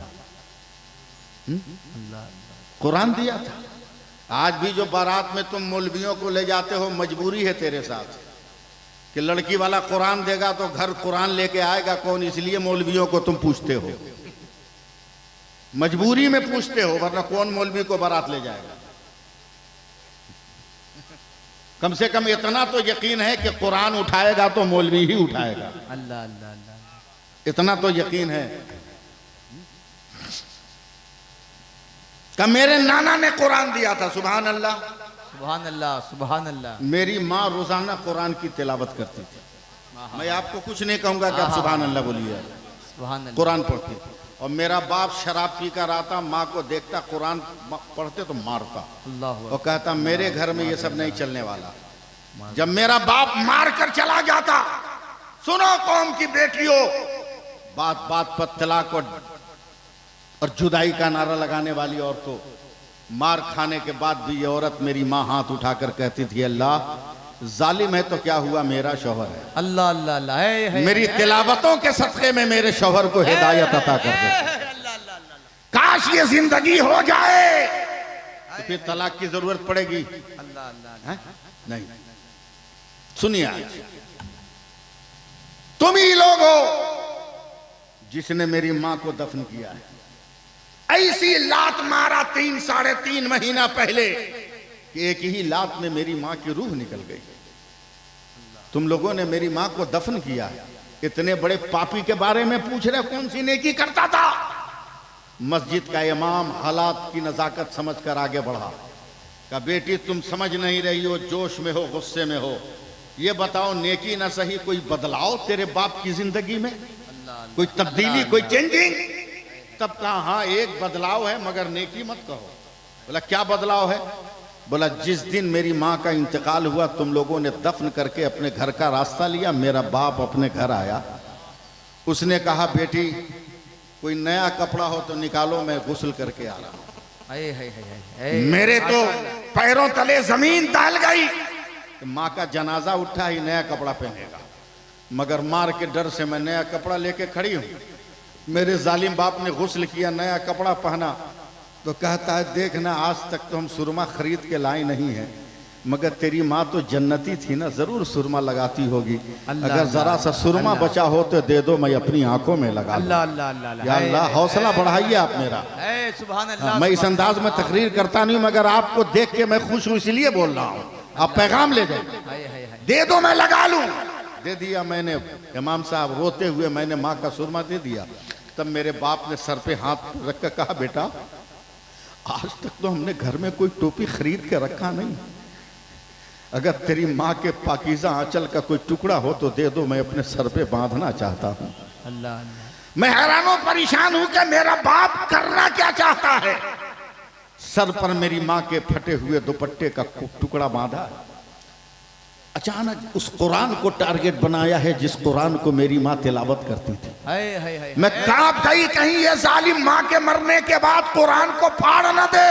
S1: कुरान दिया था। आज भी जो बारात में तुम मौलवियों को ले जाते हो, मजबूरी है तेरे साथ कि लड़की वाला कुरान देगा तो घर कुरान लेके आएगा कौन, इसलिए मौलवियों को तुम पूछते हो। मजबूरी में पूछते हो, वरना कौन मौलवी को बारात ले जाएगा। कम से कम इतना तो यकीन है कि कुरान उठाएगा तो मौलवी ही उठाएगा।
S3: अल्लाह अल्लाह अल्लाह।
S1: इतना तो यकीन है
S4: कि मेरे नाना ने कुरान दिया था। सुभान अल्लाह
S3: सुभान अल्लाह सुभान अल्लाह।
S1: मेरी माँ रोजाना कुरान की तिलावत करती थी। मैं आपको कुछ नहीं कहूंगा कि आप सुभान अल्लाह बोलिए।
S3: सुभान अल्लाह।
S1: कुरान पढ़ती थी। और मेरा बाप शराब पी कर आता, माँ को देखता कुरान पढ़ते तो मारता
S3: अल्लाह।
S1: और कहता मेरे घर में ये सब नहीं चलने वाला।
S4: जब मेरा बाप मार कर चला जाता, सुनो कौम की बेटियों,
S1: बात बात पर तलाक और जुदाई का नारा लगाने वाली औरतों, मार खाने के बाद भी ये औरत मेरी माँ हाथ उठाकर कहती थी अल्लाह जालिम है तो क्या हुआ, मेरा शौहर है।
S3: अल्लाह अल्लाह अल्लाह।
S1: मेरी तिलावतों के सदक़े में मेरे शौहर को हिदायत अता कर दे।
S4: काश ये जिंदगी हो जाए।
S1: तो फिर तलाक की जरूरत पड़ेगी
S3: अल्लाह अल्लाह।
S1: नहीं। सुनिए, आज
S4: तुम ही लोग हो
S1: जिसने मेरी माँ को दफन किया है।
S4: ऐसी लात मारा 3 साढ़े 3 महीना पहले
S1: कि एक ही लात में मेरी माँ की रूह निकल गई। तुम लोगों ने मेरी माँ को दफन किया। इतने बड़े पापी के बारे में पूछ रहे कौन सी नेकी करता था। मस्जिद का इमाम हालात की नजाकत समझकर आगे बढ़ा। कहा बेटी तुम समझ नहीं रही हो, जोश में हो, गुस्से में हो। ये बताओ नेकी ना सही कोई बदलाव तेरे बाप की जिंदगी में, कोई तब्दीली, कोई चेंजिंग। तब कहा हाँ एक बदलाव है मगर नेकी मत कहो। बोला क्या बदलाव है? बोला जिस दिन मेरी माँ का इंतकाल हुआ तुम लोगों ने दफन करके अपने घर का रास्ता लिया, मेरा बाप अपने घर आया। उसने कहा बेटी कोई नया कपड़ा हो तो निकालो, मैं गुस्ल करके आ रहा हूँ।
S4: मेरे तो पैरों तले जमीन दहल गई।
S1: माँ का जनाजा उठा ही नया कपड़ा पहनेगा, मगर मार के डर से मैं नया कपड़ा लेके खड़ी हूँ। मेरे जालिम बाप ने गुस्ल किया, नया कपड़ा पहना तो कहता है देखना आज तक तो हम सुरमा खरीद के लाए नहीं है, मगर तेरी माँ तो जन्नती थी ना, जरूर सुरमा लगाती होगी। अगर जरा सा सुरमा बचा हो तो दे दो, मैं अपनी आंखों में लगा।
S3: अल्लाह अल्लाह अल्लाह।
S1: या अल्लाह हौसला बढ़ाइए आप मेरा।
S3: सुभान अल्लाह।
S1: मैं इस अंदाज में तकरीर करता नहीं, मगर आपको देख के मैं खुश हूँ इसलिए बोल रहा हूँ। आप पैगाम ले जाइए।
S4: दे दो मैं लगा लूं।
S1: दे दिया मैंने। इमाम साहब रोते हुए मैंने माँ का सुरमा दे दिया। तब मेरे बाप ने सर पे हाथ रख कर कहा बेटा आज तक तो हमने घर में कोई टोपी खरीद के रखा नहीं, अगर तेरी माँ के पाकीज़ा आंचल का कोई टुकड़ा हो तो दे दो, मैं अपने सर पे बांधना चाहता हूँ।
S3: अल्लाह।
S4: मैं हैरान परेशान हूं कि मेरा बाप करना क्या चाहता है।
S1: सर पर मेरी माँ के फटे हुए दुपट्टे का टुकड़ा बांधा। अचानक उस कुरान को टारगेट बनाया है जिस कुरान को मेरी माँ तिलावत करती थी।
S4: मैं कांप गई, कहीं ये जालिम माँ के मरने के बाद कुरान को फाड़ न दे।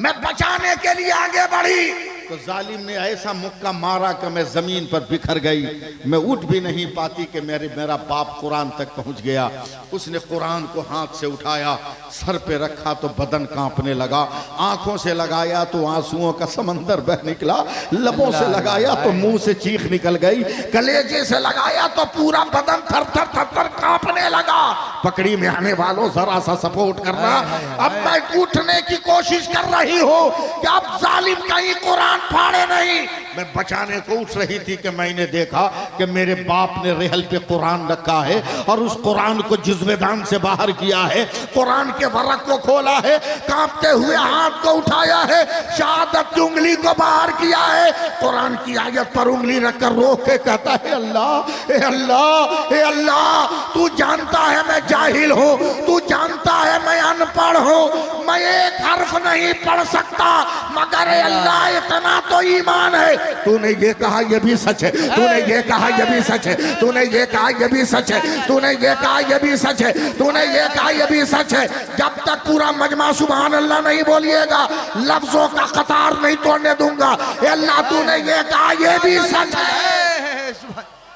S4: मैं बचाने के लिए आगे बढ़ी।
S1: तो जालिम ने ऐसा मुक्का मारा कि मैं जमीन पर बिखर गई, मैं उठ भी नहीं पाती कि मेरा बाप कुरान तक पहुंच गया। उसने कुरान को हाथ से उठाया, सर पे रखा तो बदन कांपने लगा, आंखों से लगाया तो आंसुओं का समंदर बह निकला, लबों से लगाया तो मुंह से चीख निकल गई, कलेजे से लगाया तो पूरा बदन थर थर थर थर कांपने लगा। पकड़ी में आने वालों जरा सा सपोर्ट करना। अब मैं उठने की कोशिश कर रही हूँ कि अब जालिम कहीं कुरान फाड़े नहीं। मैं बचाने को उठ रही थी कि मैंने देखा कि मेरे बाप ने रेहल पे कुरान रखा है और उस कुरान को जुज़्वेदान से बाहर किया है, कुरान के वर्रक को खोला है, कांपते हुए हाथ को उठाया है, शहादत की उंगली को बाहर किया है, कुरान की आयत पर उंगली रखकर रोक के कहता है अल्लाह ए अल्लाह ए अल्लाह, तू जानता है मैं जाहिल हूँ, तू जानता है मैं अनपढ़ हूँ, मैं एक हर्फ नहीं पढ़ सकता, मगर ए अल्लाह इतना तो ईमान है। तूने ये कहा ये भी सच है, तूने ये कहा ये भी सच है, तूने ये कहा ये भी सच है, तूने ये कहा ये भी सच है, तूने ये कहा ये भी सच है। जब तक पूरा मजमा सुभान अल्लाह नहीं बोलिएगा, लफ्जों का कतार नहीं तोड़ने दूंगा। ए अल्लाह तूने ये कहा ये भी सच है।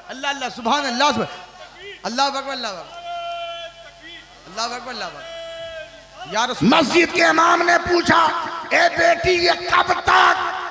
S2: अल्लाह अल्लाह सुभान अल्लाह, अल्लाह अकबर, अल्लाह अकबर, अल्लाह अकबर, अल्लाह अकबर। यार
S4: मस्जिद के इमाम ने पूछा, ए बेटी ये कब तक?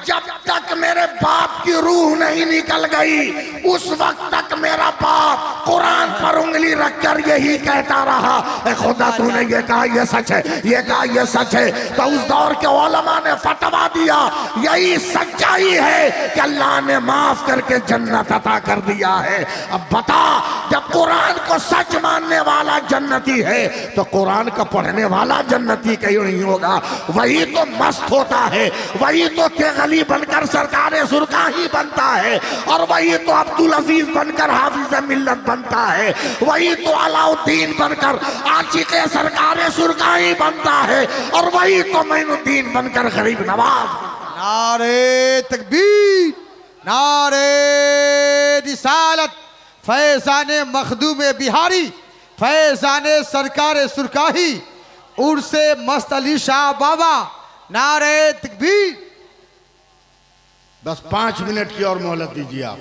S4: जब तक मेरे बाप की रूह नहीं निकल गई उस वक्त तक मेरा बाप कुरान पर उंगली रखकर यही कहता रहा, ए खुदा तूने ये कहा ये सच है, ये कहा ये सच है। तो उस दौर के उलमा ने फतवा दिया यही सच्चाई है कि अल्लाह ने माफ करके जन्नत अता कर दिया है। अब बता, जब कुरान को सच मानने वाला जन्नती है तो कुरान का पढ़ने वाला जन्नती क्यों नहीं होगा? वही तो मस्त होता है, वही तो गली बनकर सरकारे सुरकाही बनता है, और वही तो अब्दुल अजीज बनकर हाफिज मिल्लत बनता है, वही तो अलाउद्दीन बनकर आशिक़े सरकारे सुरकाही बनता है, और वही तो मोइनुद्दीन बनकर गरीब नवाज।
S2: नारे तकबीर, नारे रिसालत, फैज़ाने मखदूम बिहारी, फैज़ाने सरकारे सुरकाही, उर्से मस्त अली शाह बाबा, नारे तकबीर।
S1: बस 5 मिनट की और मोहलत दीजिए आप,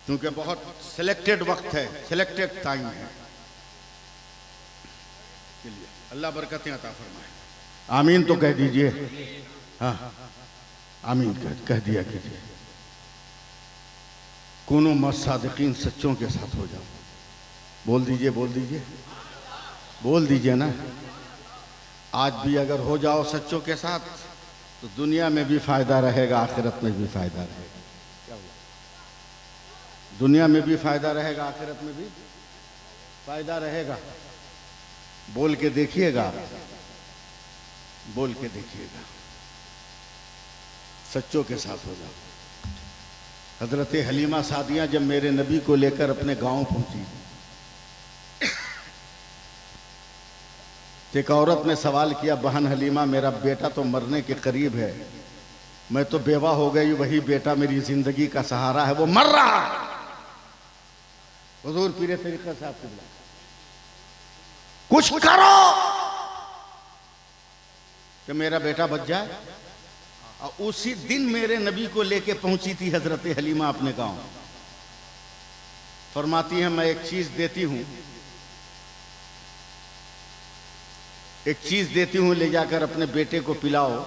S1: क्योंकि बहुत सिलेक्टेड वक्त है, सिलेक्टेड टाइम है। अल्लाह बरकतें अता फरमाए। आमीन तो कह दीजिए। हाँ आमीन कह दिया कीजिए। कूनू मस्सादिकीन, सच्चों के साथ हो जाओ। बोल दीजिए, बोल दीजिए, बोल दीजिए ना। आज भी अगर हो जाओ सच्चों के साथ तो दुनिया में भी फायदा रहेगा, आखिरत में भी फायदा रहेगा। क्या हुआ? दुनिया में भी फायदा रहेगा, आखिरत में भी फायदा रहेगा। बोल के देखिएगा, बोल के देखिएगा, सच्चों के साथ हो जाओ। हजरत हलीमा सादिया जब मेरे नबी को लेकर अपने गांव पहुंची, एक औरत ने सवाल किया, बहन हलीमा मेरा बेटा तो मरने के करीब है, मैं तो बेवा हो गई, वही बेटा मेरी जिंदगी का सहारा है, वो मर रहा है। हुजूर पीरे तरीक़ा साहब क़िबला, कुछ करो कि मेरा बेटा बच जाए। और उसी दिन मेरे नबी को लेके पहुंची थी हजरत हलीमा अपने गांव। फरमाती है, मैं एक चीज देती हूं, एक चीज देती हूं, ले जाकर अपने बेटे को पिलाओ,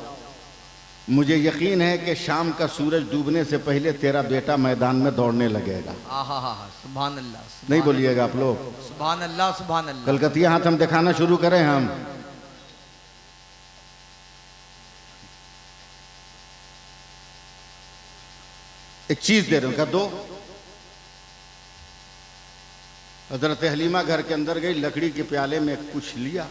S1: मुझे यकीन है कि शाम का सूरज डूबने से पहले तेरा बेटा मैदान में दौड़ने लगेगा।
S2: सुभान अल्लाह,
S1: नहीं बोलिएगा आप लोग?
S2: सुभान अल्लाह, सुभान अल्लाह।
S1: कलकतिया हाथ हम दिखाना शुरू करें। हम एक चीज दे रहे हो, क्या दो? हजरत हलीमा घर के अंदर गई, लकड़ी के प्याले में कुछ लिया,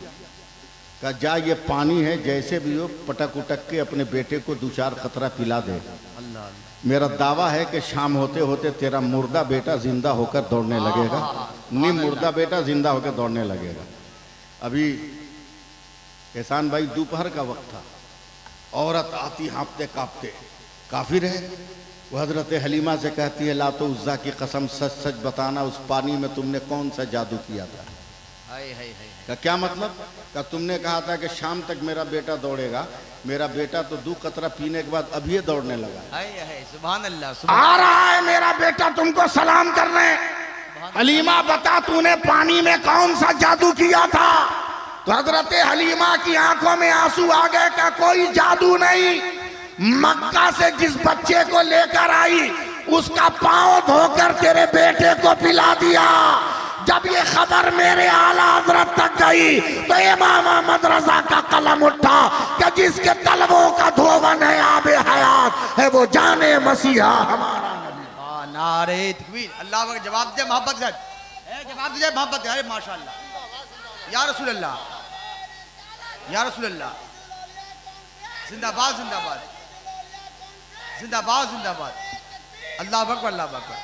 S1: कहा जा ये पानी है, जैसे भी हो पटक उटक के अपने बेटे को 2-4 कतरा पिला दे।
S2: अल्लाह,
S1: मेरा दावा है कि शाम होते होते तेरा मुर्दा बेटा जिंदा होकर दौड़ने लगेगा। नहीं, मुर्दा बेटा जिंदा होकर दौड़ने लगेगा। अभी एहसान भाई दोपहर का वक्त था, औरत आती हाँपते कांपते, काफिर है वो। हजरत हलीमा से कहती है, लातो उज़्ज़ा की कसम, सच सच बताना उस पानी में तुमने कौन सा जादू किया था? का क्या मतलब? का तुमने कहा था कि शाम तक मेरा बेटा दौड़ेगा, मेरा बेटा तो 2 कतरा पीने के बाद अभी दौड़ने लगा।
S3: सुभान अल्लाह
S4: आ रहा है मेरा बेटा तुमको सलाम करने। हलीमा बता तूने पानी में कौन सा जादू किया था? तो हजरत हलीमा की आंखों में आंसू आ गए। का कोई जादू नहीं, मक्का से जिस बच्चे को लेकर आई उसका पांव धोकर तेरे बेटे को पिला दिया। जब ये खबर मेरे आला हजरत तक गई तो इमाम अहमद रजा का कलम उठा कि जिसके तलवों का धोवन है आबे हयात है वो जाने मसीहा हमारा।
S3: नारे तकबीर। अल्लाह का जवाब दे मोहब्बत का, जवाब दे मोहब्बत। अरे माशाअल्लाह या रसूल अल्लाह, या रसूल अल्लाह। जिंदाबाद जिंदाबाद जिंदाबाद जिंदाबाद। अल्लाह अकबर अल्लाह अकबर।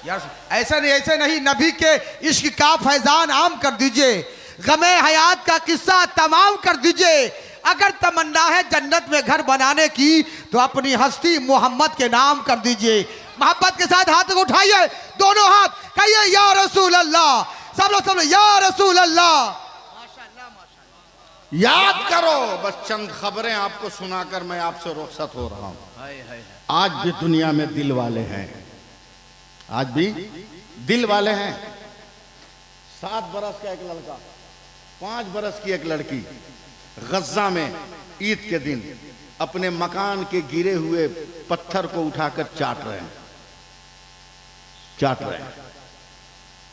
S3: यार ऐसा नहीं, नबी के इश्क का फैजान आम कर दीजिए, गमे हयात का किस्सा तमाम कर दीजिए। अगर तमन्ना है जन्नत में घर बनाने की तो अपनी हस्ती मोहम्मद के नाम कर दीजिए। मोहब्बत के साथ हाथ को उठाइए, दोनों हाथ, कहिए या रसूल अल्लाह। सब लोग या रसूल अल्लाह।
S1: याद करो, बस चंद खबरें आपको सुनाकर मैं आपसे रुखसत हो रहा हूं। आज भी दुनिया में दिल वाले हैं, आज भी दिल वाले हैं। 7 बरस का एक लड़का, 5 बरस की एक लड़की गज्जा में ईद के दिन अपने मकान के गिरे हुए पत्थर को उठाकर चाट रहे हैं।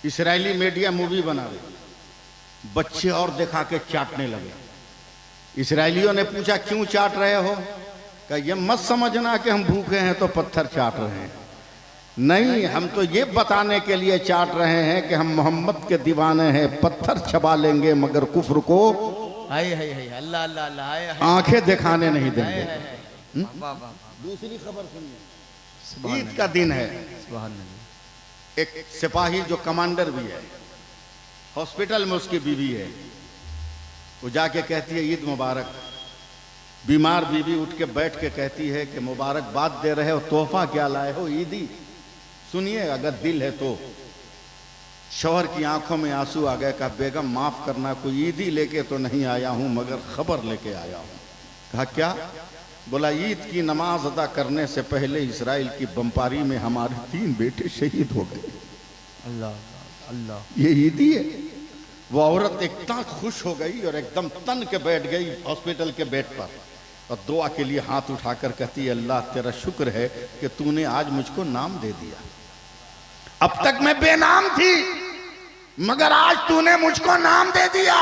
S1: इजरायली मीडिया मूवी बना रही, बच्चे और दिखा के चाटने लगे। इजरायलियों ने पूछा क्यों चाट रहे हो? कि ये मत समझना कि हम भूखे हैं तो पत्थर चाट रहे हैं, नहीं, हम तो ये बताने के लिए चाट रहे हैं कि हम मोहम्मद के दीवाने हैं, पत्थर चबा लेंगे मगर कुफ्र को
S3: अल्लाह अल्लाह अल्लाह
S1: आंखें दिखाने नहीं देंगे। दूसरी खबर सुनिए, ईद का दिन है। एक सिपाही जो कमांडर भी है, हॉस्पिटल में उसकी बीवी है, वो जाके कहती है ईद मुबारक। बीमार बीवी उठ के बैठ के कहती है कि मुबारकबाद दे रहे हो, तोहफा क्या लाए हो? ईदी। सुनिए, अगर दिल है तो। शौहर की आंखों में आंसू आ गए। कहा बेगम माफ करना, कोई ईदी लेके तो नहीं आया हूं मगर खबर लेके आया हूं। कहा क्या? बोला ईद की नमाज अदा करने से पहले इजराइल की बमबारी में हमारे 3 बेटे शहीद हो गए।
S3: अल्लाह अल्लाह,
S1: ये ईदी है। वो औरत इतना खुश हो गई और एकदम तन के बैठ गई हॉस्पिटल के बेड पर और दुआ के लिए हाथ उठाकर कहती है अल्लाह तेरा शुक्र है कि तूने आज मुझको नाम दे दिया।
S4: अब तक मैं बेनाम थी मगर आज तूने मुझको नाम दे दिया।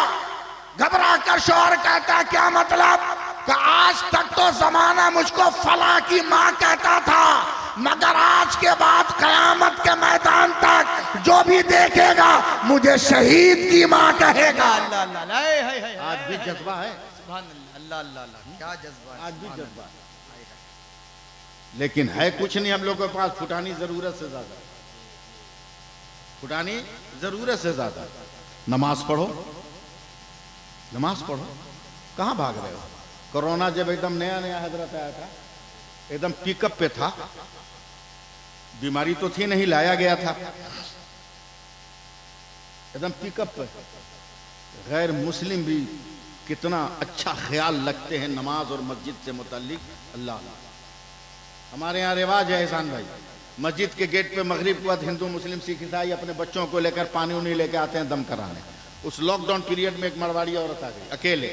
S4: घबरा कर शौहर कहता क्या मतलब? कि आज तक तो जमाना मुझको फला की माँ कहता था मगर आज के बाद कयामत के मैदान तक जो भी देखेगा मुझे शहीद की माँ कहेगा।
S1: आज भी जज्बा है,
S3: अल्लाह अल्लाह, क्या जज्बा,
S1: आज भी जज्बा है। लेकिन है कुछ नहीं हम लोग के पास, फुटानी जरूरत से ज्यादा, फुटानी जरूरत से ज्यादा। नमाज पढ़ो, नमाज पढ़ो, कहां भाग रहे हो? कोरोना जब एकदम नया नया हजरत आया था, एकदम पिकअप पे था, बीमारी तो थी नहीं, लाया गया था एकदम पिकअप पे। गैर मुस्लिम भी कितना अच्छा ख्याल रखते हैं नमाज और मस्जिद से मुताल्लिक। अल्लाह, हमारे यहाँ रिवाज है एहसान भाई, मस्जिद के गेट पे मगरिब के बाद हिंदू मुस्लिम सिख ईसाई अपने बच्चों को लेकर पानी उनी लेके आते हैं दम कराने। उस लॉकडाउन पीरियड में एक मरवाड़ी औरत आ गई अकेले,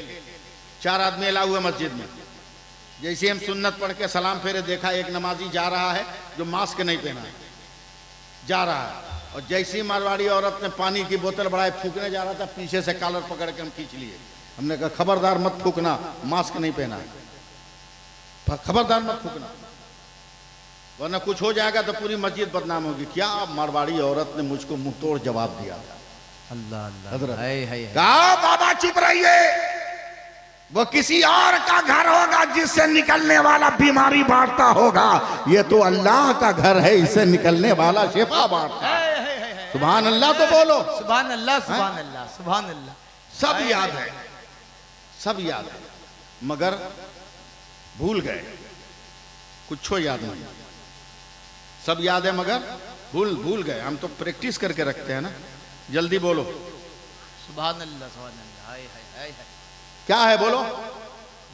S1: 4 आदमी अला हुए मस्जिद में। जैसे हम सुन्नत पढ़ के सलाम फेरे, देखा एक नमाजी जा रहा है जो मास्क नहीं पहना है, जा रहा है, और जैसी मारवाड़ी औरत ने पानी की बोतल बढ़ाई फूकने जा रहा था, पीछे से कॉलर पकड़ के हम खींच लिए। हमने कहा खबरदार मत फूकना, मास्क नहीं पहना है, खबरदार मत फूकना वरना कुछ हो जाएगा तो पूरी मस्जिद बदनाम होगी। क्या मारवाड़ी औरत ने मुझको मुंह तोड़ जवाब दिया था।
S3: अल्लाह अल्लाह,
S1: हजरत
S4: कहा बाबा चुप रहिए, वो किसी और का घर होगा जिससे निकलने वाला बीमारी बांटता होगा, ये तो अल्लाह का घर है, इससे निकलने वाला शिफा बांटता है। सुभान अल्लाह तो बोलो,
S3: सुभान अल्लाह सुभान अल्लाह सुभान अल्लाह।
S1: सब याद है, सब याद है मगर भूल गए, कुछ याद नहीं। सब याद है मगर भूल गए। हम तो प्रैक्टिस करके रखते हैं ना। जल्दी बोलो,
S3: सुभान अल्लाह, सुभान अल्लाह। हाय हाय हाय हाय।
S1: क्या है बोलो?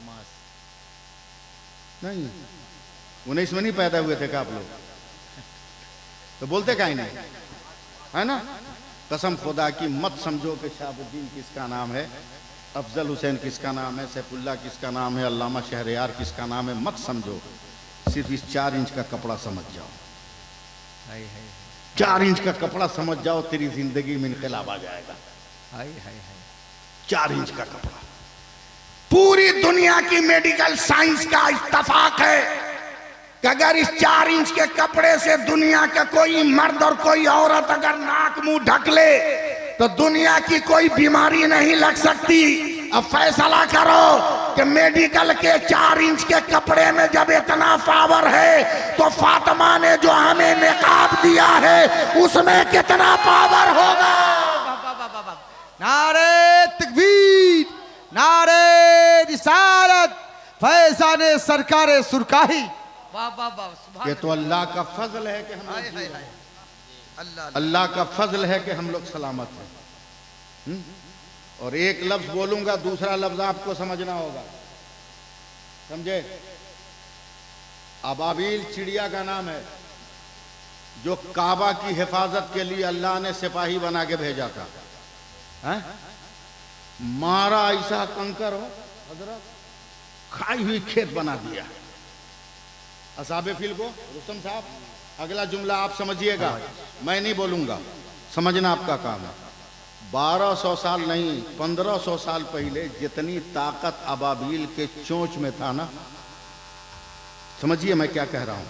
S3: मास।
S1: नहीं, 19 में नहीं पैदा हुए थे क्या आप लोग? तो बोलते काहे नहीं, है ना? कसम खुदा की मत समझो कि शहाबुद्दीन किसका नाम है, अफजल हुसैन किसका नाम है, सैफुल्लाह किसका नाम है, अल्लामा शहरयार किसका नाम है, मत समझो। सिर्फ इस 4 इंच का कपड़ा समझ जाओ।
S3: हाय हाय
S1: 4 इंच का कपड़ा समझ जाओ, तेरी जिंदगी में इनकलाब आ जाएगा।
S3: हाय हाय हाय।
S1: 4 इंच का कपड़ा।
S4: पूरी दुनिया की मेडिकल साइंस का इत्तफाक है कि अगर इस 4 इंच के कपड़े से दुनिया का कोई मर्द और कोई औरत अगर नाक मुंह ढक ले तो दुनिया की कोई बीमारी नहीं लग सकती। अब फैसला करो कि मेडिकल के 4 इंच के कपड़े में जब इतना पावर है तो फातिमा ने जो हमें निकाब दिया है उसमें कितना पावर होगा।
S3: नारे तकबीर, नारे रिसालत, फैजान सरकारे सुरकाही। वाह वाह वाह, सुभान
S1: ये तो अल्लाह का फजल है कि हम
S3: हाय हाय हाय। अल्लाह
S1: अल्लाह का फजल है कि हम लोग सलामत हैं। और एक लफ्ज बोलूंगा, दूसरा लफ्ज आपको समझना होगा, समझे? अबाबील चिड़िया का नाम है जो काबा की हिफाजत के लिए अल्लाह ने सिपाही बना के भेजा था। हैं? मारा ऐसा कंकर हो हजरत, खाई हुई खेत बना दिया। असाबे फिल को रुस्तम साहब, अगला जुमला आप समझिएगा, मैं नहीं बोलूंगा, समझना आपका काम है। 1200 साल नहीं, 1500 साल पहले जितनी ताकत अबाबील के चोंच में था ना, समझिए मैं क्या कह रहा हूं,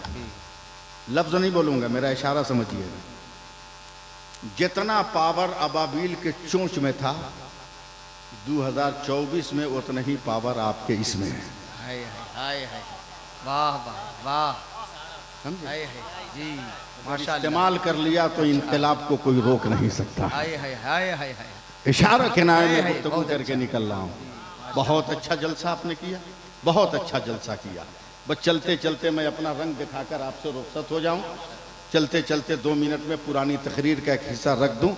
S1: लफ्ज नहीं बोलूंगा, मेरा इशारा समझिएगा। जितना पावर अबाबील के चोंच में था 2024 में उतना ही पावर आपके इसमें है।
S3: हाय हाय हाय। वाह वाह वाह।
S1: समझे?
S3: हाय हाय जी, माशाल्लाह।
S1: इस्तेमाल कर लिया तो इनकलाब को कोई रोक नहीं सकता।
S3: हाय हाय हाय हाय हाय।
S1: इशारा के नाम में
S3: है,
S1: गुफ्तगू
S3: बहुत
S1: करके निकल रहा हूँ। बहुत अच्छा जलसा आपने किया, बहुत अच्छा जलसा किया। बस चलते चलते मैं अपना रंग दिखाकर आपसे रुखसत हो जाऊं। चलते चलते 2 मिनट में पुरानी तकरीर का एक हिस्सा रख दूं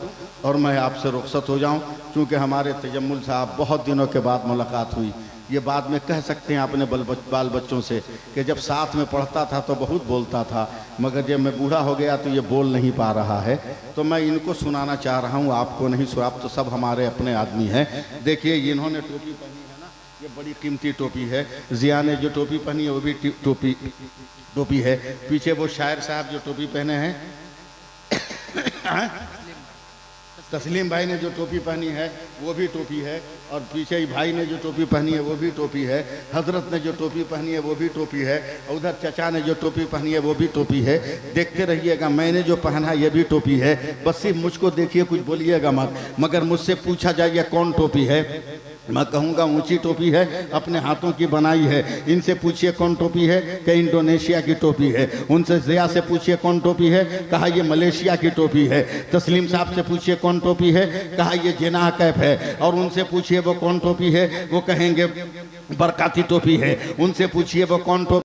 S1: और मैं आपसे रुखसत हो जाऊं, क्योंकि हमारे तजम्मुल साहब बहुत दिनों के बाद मुलाकात हुई। ये बाद में कह सकते हैं अपने बाल बच्चों से कि जब साथ में पढ़ता था तो बहुत बोलता था, मगर जब मैं बूढ़ा हो गया तो ये बोल नहीं पा रहा है। तो मैं इनको सुनाना चाह रहा हूँ, आपको नहीं सुना, आप तो सब हमारे अपने आदमी हैं। देखिए इन्होंने टोपी पहनी है ना, ये बड़ी कीमती टोपी है। जिया ने जो टोपी पहनी है वो भी टोपी है। पीछे वो शायर साहब जो टोपी पहने हैं तस्लीम भाई ने जो टोपी पहनी है वो भी टोपी है, और पीछे ही भाई ने जो टोपी पहनी है वो भी टोपी है, हजरत ने जो टोपी पहनी है वो भी टोपी है, उधर चचा ने जो टोपी पहनी है वो भी टोपी है। देखते रहिएगा, मैंने जो पहना ये भी टोपी है। बस सिर्फ मुझको देखिए, कुछ बोलिएगा मत, मगर मुझसे पूछा जाइए कौन टोपी है, मैं कहूँगा ऊंची टोपी है, अपने हाथों की बनाई है। इनसे पूछिए कौन टोपी है, कि इंडोनेशिया की टोपी है। उनसे ज़िया से पूछिए कौन टोपी है, कहा ये मलेशिया की टोपी है। तस्लीम साहब से पूछिए कौन टोपी है, कहा ये जिनाह कैप है। और उनसे पूछिए वो कौन टोपी है, वो कहेंगे बरकाती टोपी है। उनसे पूछिए वो कौन टोपी